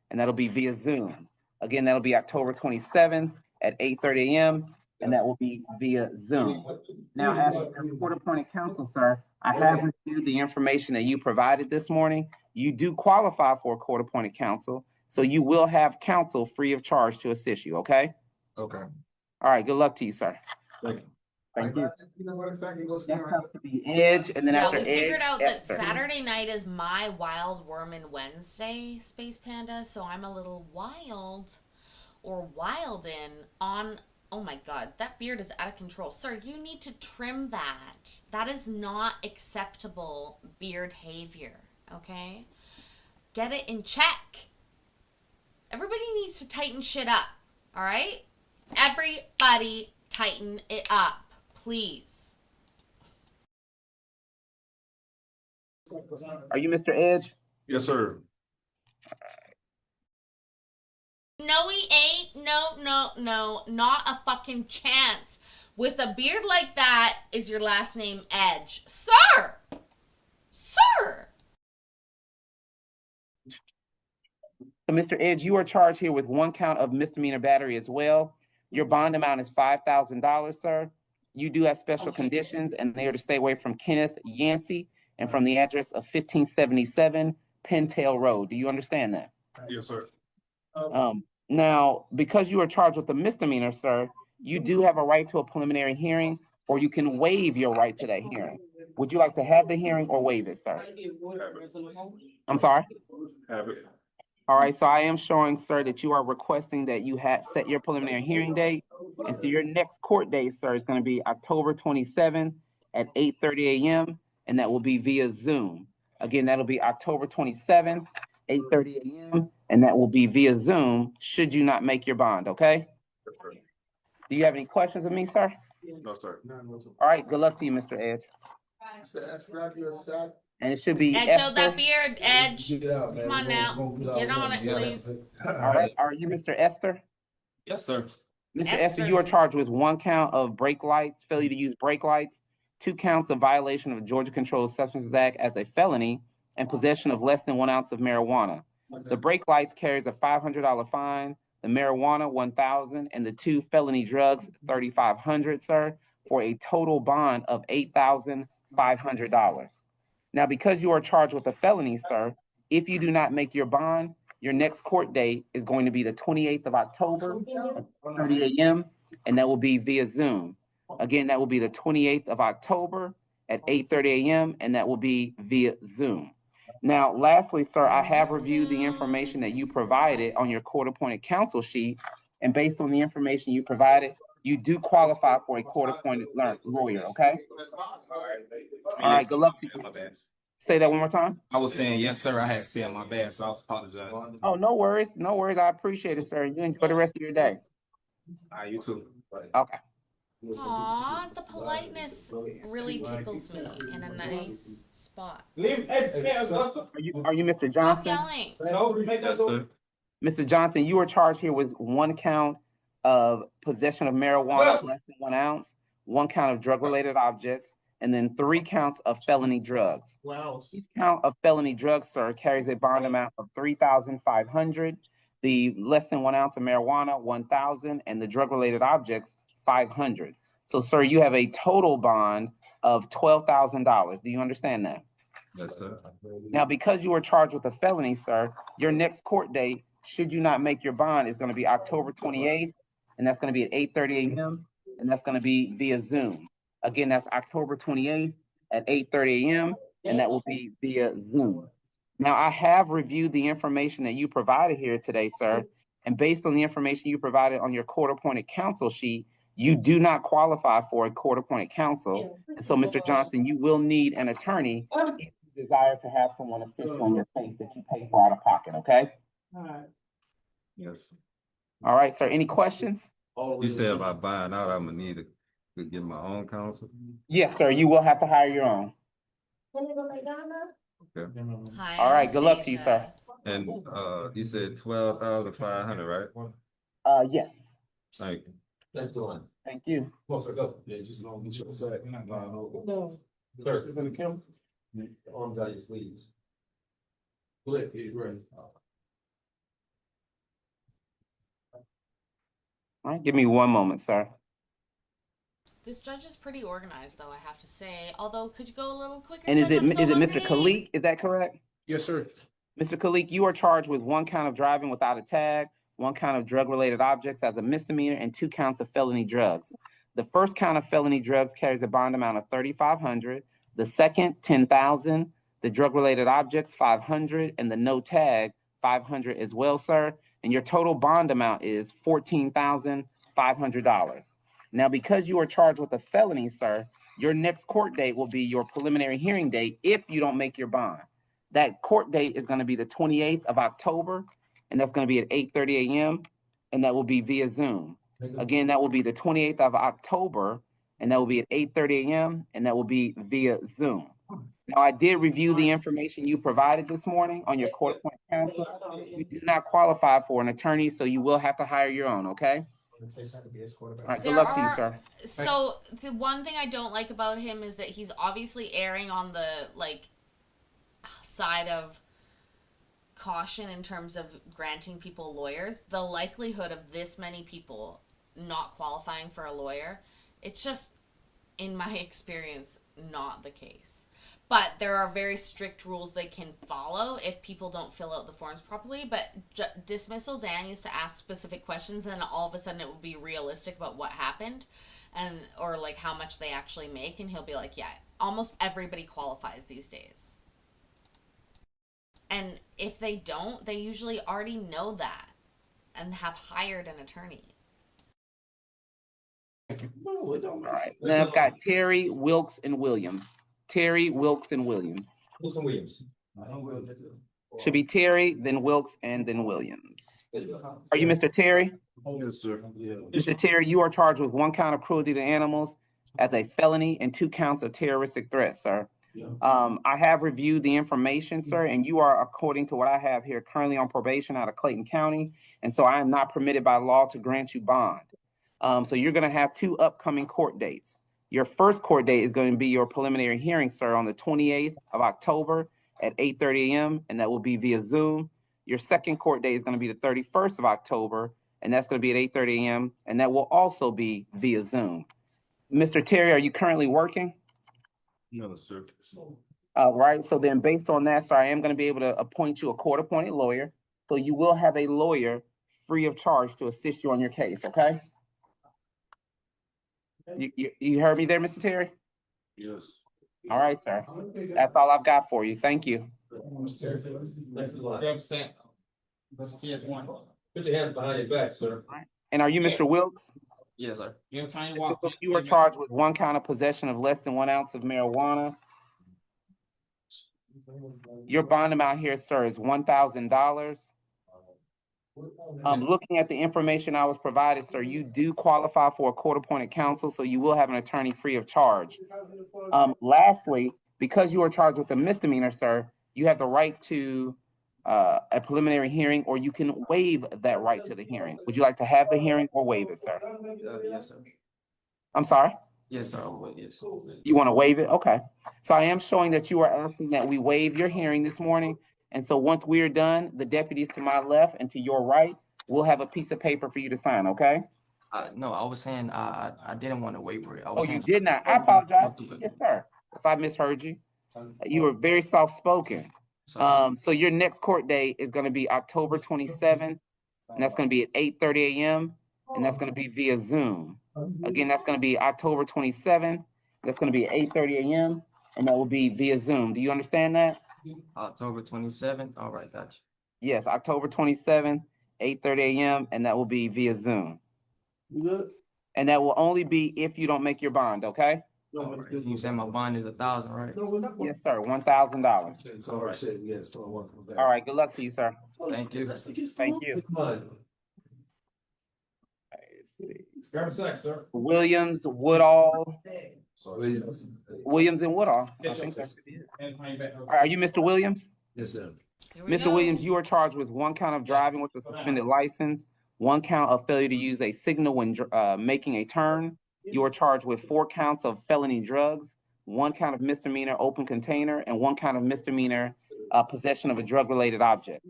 and that'll be via Zoom. Again, that'll be October 27th at 8:30 a.m. and that will be via Zoom. Now, as a court-appointed counsel, sir, I have reviewed the information that you provided this morning. You do qualify for a court-appointed counsel, so you will have counsel free of charge to assist you. Okay. Okay. All right. Good luck to you, sir. Thank you. Thank you. You know what, so I can go Next up to be Edge, and then Yeah, after we figured Edge, out Esther. that Saturday night is my Wild Wormin Wednesday, Space Panda, so I'm a little wild or wildin' on. Oh my god, that beard is out of control. Sir, you need to trim that. That is not acceptable beard behavior, okay? Get it in check. Everybody needs to tighten shit up, alright? Everybody tighten it up, please. Are you Mr. Edge? Yes, sir. No, he ain't. No. Not a fucking chance. With a beard like that, is your last name Edge? Sir! Sir! Mr. Edge, you are charged here with one count of misdemeanor battery as well. Your bond amount is $5,000, sir. You do have special conditions, and they are to stay away from Kenneth Yancey and from the address of 1577 Pintail Road. Do you understand that? Yes, sir. Now, because you are charged with a misdemeanor, sir, you do have a right to a preliminary hearing, or you can waive your right to that hearing. Would you like to have the hearing or waive it, sir? I'm sorry? Have it. All right, so I am showing, sir, that you are requesting that you had set your preliminary hearing date. And so your next court date, sir, is going to be October 27th at 8:30 a.m., and that will be via Zoom. Again, that'll be October 27th, 8:30 a.m., and that will be via Zoom, should you not make your bond, okay? Do you have any questions of me, sir? No, sir. All right, good luck to you, Mr. Edge. Mr. S, grab your side. And it should be Edge, show that Esther. beard, Edge. Come on now. Get on it, please. All right, are you Mr. Esther? Yes, sir. Mr. Esther. Esther, you are charged with one count of brake lights, failure to use brake lights, 2 counts of violation of Georgia Controlled Substances Act as a felony, and possession of less than 1 ounce of marijuana. The brake lights carries a $500 fine, the marijuana $1,000, and the 2 felony drugs $3,500, sir, for a total bond of $8,500. Now, because you are charged with a felony, sir, if you do not make your bond, your next court date is going to be the 28th of October at 30 a.m., and that will be via Zoom. Again, that will be the 28th of October at 8:30 a.m., and that will be via Zoom. Now, lastly, sir, I have reviewed the information that you provided on your court-appointed counsel sheet, and based on the information you provided, you do qualify for a court-appointed lawyer, okay? All right, good luck to you. My bad. Say that one more time. I was saying, yes, sir. I had said my bad, so I apologize. Oh, no worries. No worries. I appreciate it, sir. You enjoy the rest of your day. You too. Okay. Aw, the politeness really tickles me in a nice spot. Are you Mr. Stop Johnson? yelling. Yes, sir. Mr. Johnson, you were charged here with 1 count of possession of marijuana less than 1 ounce, 1 count of drug-related objects, and then 3 counts of felony drugs. Wow. Each count of felony drugs, sir, carries a bond amount of $3,500. The less than 1 ounce of marijuana, $1,000, and the drug-related objects, $500. So, sir, you have a total bond of $12,000. Do you understand that? Yes, sir. Now, because you are charged with a felony, sir, your next court date, should you not make your bond, is going to be October 28th, and that's going to be at 8:30 a.m., and that's going to be via Zoom. Again, that's October 28th at 8:30 a.m., and that will be via Zoom. Now, I have reviewed the information that you provided here today, sir, and based on the information you provided on your court-appointed counsel sheet, you do not qualify for a court-appointed counsel. And so, Mr. Johnson, you will need an attorney if you desire to have someone assist you on your case that you pay for out of pocket, okay? Yes. All right, sir, any questions? You said about buying out, I'm gonna need to get my own counsel. Yes, sir, you will have to hire your own. Okay. Hi, All right, good luck to you, sir. And you said 12,500, right? Yes, Thank you. Let's go on. thank you. Closer, go. Yeah, just gonna get your side. No. Sir, you gonna come? Arms out your sleeves. Go ahead, get ready. All right, give me 1 moment, sir. This judge is pretty organized, though, I have to say. Although, could you go a little quicker? And is Judge? it I'm so Mr. hungry. Kalik? Is that correct? Yes, sir. Mr. Kalik, you are charged with 1 count of driving without a tag, 1 count of drug-related objects as a misdemeanor, and 2 counts of felony drugs. The first count of felony drugs carries a bond amount of $3,500. The second, $10,000. The drug-related objects, $500, and the no tag, $500 as well, sir. And your total bond amount is $14,500. Now, because you are charged with a felony, sir, your next court date will be your preliminary hearing date if you don't make your bond. That court date is going to be the 28th of October, and that's going to be at 8:30 a.m., and that will be via Zoom. Again, that will be the 28th of October, and that will be at 8:30 a.m., and that will be via Zoom. Now, I did review the information you provided this morning on your court-appointed counsel. You do not qualify for an attorney, so you will have to hire your own, okay? All right, good luck to you, sir. So, the one thing I don't like about him is that he's obviously erring on the, side of caution in terms of granting people lawyers, the likelihood of this many people not qualifying for a lawyer, it's just, in my experience, not the case. But there are very strict rules they can follow if people don't fill out the forms properly. But dismissal Dan used to ask specific questions, and then all of a sudden it would be realistic about what happened, and or like how much they actually make, and he'll be like, yeah, almost everybody qualifies these days. And if they don't, they usually already know that and have hired an attorney. All right. Then I've got Terry, Wilkes, and Williams. Terry, Wilkes, and Williams. Wilson Williams. Should be Terry, then Wilkes, and then Williams. Are you Mr. Terry? Yes, sir. Yeah. Mr. Terry, you are charged with 1 count of cruelty to animals as a felony and 2 counts of terroristic threat, sir. I have reviewed the information, sir, and you are, according to what I have here, currently on probation out of Clayton County, and so I am not permitted by law to grant you bond. So you're going to have 2 upcoming court dates. Your first court date is going to be your preliminary hearing, sir, on the 28th of October at 8:30 a.m., and that will be via Zoom. Your second court date is going to be the 31st of October, and that's going to be at 8:30 a.m., and that will also be via Zoom. Mr. Terry, are you currently working? No, sir. All right, so then based on that, sir, I am going to be able to appoint you a court-appointed lawyer. So you will have a lawyer free of charge to assist you on your case, okay? You heard me there, Mr. Terry? Yes. All right, sir. That's all I've got for you. Thank you. Put your hands behind your back, sir. And are you Mr. Wilkes? Yes, sir. Mr. Wilkes, you are charged with 1 count of possession of less than 1 ounce of marijuana. Your bond amount here, sir, is $1,000. Looking at the information I was provided, sir, you do qualify for a court-appointed counsel, so you will have an attorney free of charge. Lastly, because you are charged with a misdemeanor, sir, you have the right to a preliminary hearing, or you can waive that right to the hearing. Would you like to have the hearing or waive it, sir? Yes, sir. I'm sorry? Yes, sir. Yes. You want to waive it? Okay. So I am showing that you are asking that we waive your hearing this morning. And so once we are done, the deputies to my left and to your right will have a piece of paper for you to sign, okay? No, I was saying I didn't want to waiver it. I was Oh, you saying, did not? I apologize. Yes, sir. If I misheard you. You were very soft-spoken. So your next court date is going to be October 27th, and that's going to be at 8:30 a.m., and that's going to be via Zoom. Again, that's going to be October 27th. That's going to be at 8:30 a.m., and that will be via Zoom. Do you understand that? October 27th. All right, gotcha. Yes, October 27th, 8:30 a.m., and that will be via Zoom. And that will only be if you don't make your bond, okay? All right. You said my bond is 1,000, right? Yes, sir, $1,000. It's all right. Yes, All right, good luck to you, sir. Thank you. Thank you. Grab a sec, sir. Williams, Woodall, Williams. Williams and Woodall. I think that's it. Are you Mr. Williams? Yes, sir. Here we Mr. go. Williams, you are charged with 1 count of driving with a suspended license, 1 count of failure to use a signal when making a turn. You are charged with 4 counts of felony drugs, 1 count of misdemeanor open container, and 1 count of misdemeanor possession of a drug-related object.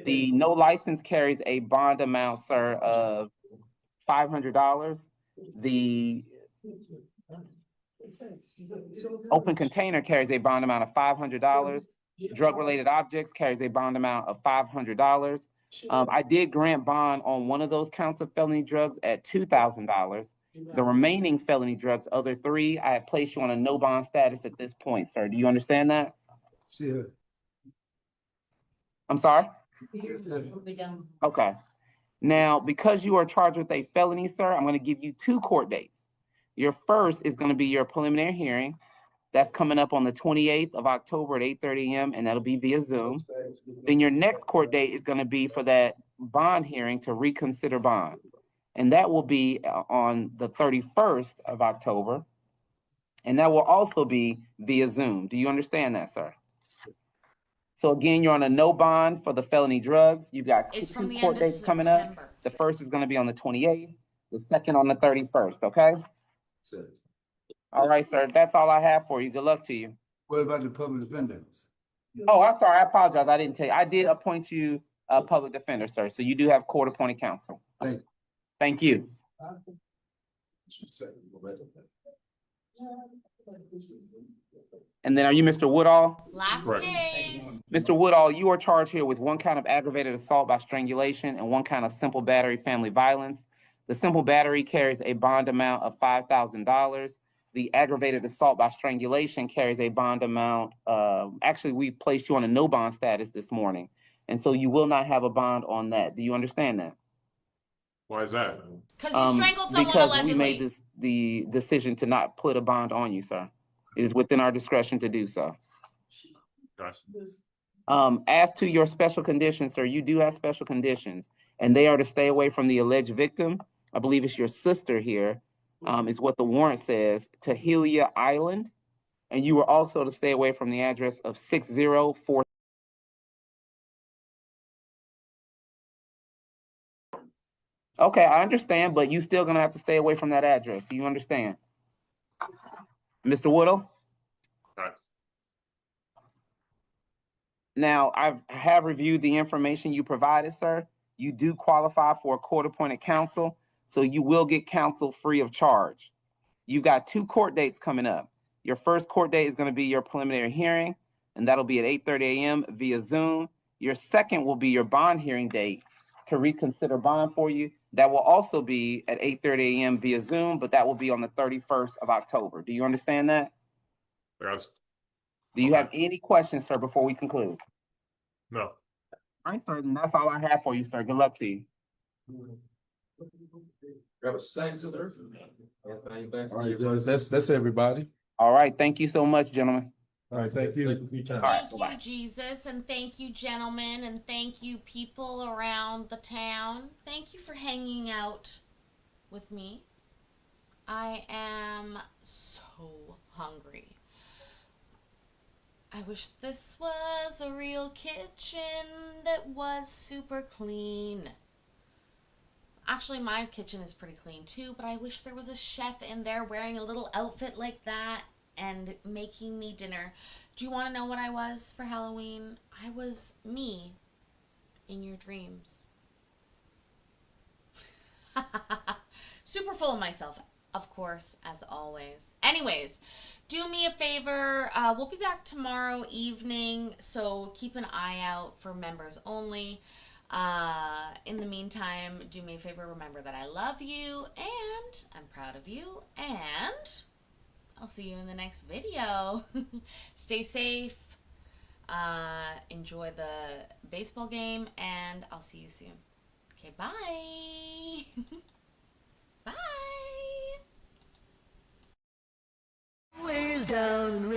The no license carries a bond amount, sir, of $500. The open container carries a bond amount of $500. Drug-related objects carries a bond amount of $500. I did grant bond on 1 of those counts of felony drugs at $2,000. The remaining felony drugs, other 3, I have placed you on a no bond status at this point, sir. Do you understand that? Sure. I'm sorry? Okay. Now, because you are charged with a felony, sir, I'm going to give you 2 court dates. Your first is going to be your preliminary hearing. That's coming up on the 28th of October at 8:30 a.m., and that'll be via Zoom. Then your next court date is going to be for that bond hearing to reconsider bond. And that will be on the 31st of October. And that will also be via Zoom. Do you understand that, sir? So again, you're on a no bond for the felony drugs. You've got It's 2 from the court end of dates coming up. September. The first is going to be on the 28th, the second on the 31st, okay? All right, sir. That's all I have for you. Good luck to you. What about the public defendants? Oh, I'm sorry. I apologize. I didn't tell you. I did appoint you a public defender, sir. So you do have court-appointed counsel. Thank you. Thank you. And then are you Mr. Woodall? Last Correct. case. Mr. Woodall, you are charged here with one count of aggravated assault by strangulation and one count of simple battery family violence. The simple battery carries a bond amount of $5,000. The aggravated assault by strangulation carries a bond amount. Actually, we placed you on a no bond status this morning. And so you will not have a bond on that. Do you understand that? Why is that? Because you strangled someone Because allegedly. we made the decision to not put a bond on you, sir. It is within our discretion to do so. Gotcha. As to your special conditions, sir, you do have special conditions, and they are to stay away from the alleged victim. I believe it's your sister here, is what the warrant says, Tahilia Island. And you were also to stay away from the address of 604. Okay, I understand, but you still gonna have to stay away from that address. Do you understand? Mr. Woodall? Right. Now, I have reviewed the information you provided, sir. You do qualify for a court-appointed counsel, so you will get counsel free of charge. You've got 2 court dates coming up. Your first court date is going to be your preliminary hearing, and that'll be at 8:30 a.m. via Zoom. Your second will be your bond hearing date to reconsider bond for you. That will also be at 8:30 a.m. via Zoom, but that will be on the 31st of October. Do you understand that? Yes. Do you have any questions, sir, before we conclude? No. All right, sir, and that's all I have for you, sir. Good luck to you. All right, Judge, that's everybody. All right, thank you so much, gentlemen. All right, thank you. All right, Thank you, bye-bye. Jesus, and thank you, gentlemen, and thank you, people around the town. Thank you for hanging out with me. I am so hungry. I wish this was a real kitchen that was super clean. Actually, my kitchen is pretty clean too, but I wish there was a chef in there wearing a little outfit like that and making me dinner. Do you want to know what I was for Halloween? I was me in your dreams. Super full of myself, of course, as always. Anyways, do me a favor. We'll be back tomorrow evening, so keep an eye out for members only. In the meantime, do me a favor, remember that I love you and I'm proud of you, and I'll see you in the next video. Stay safe, enjoy the baseball game, and I'll see you soon. Okay, bye. Bye. Ways down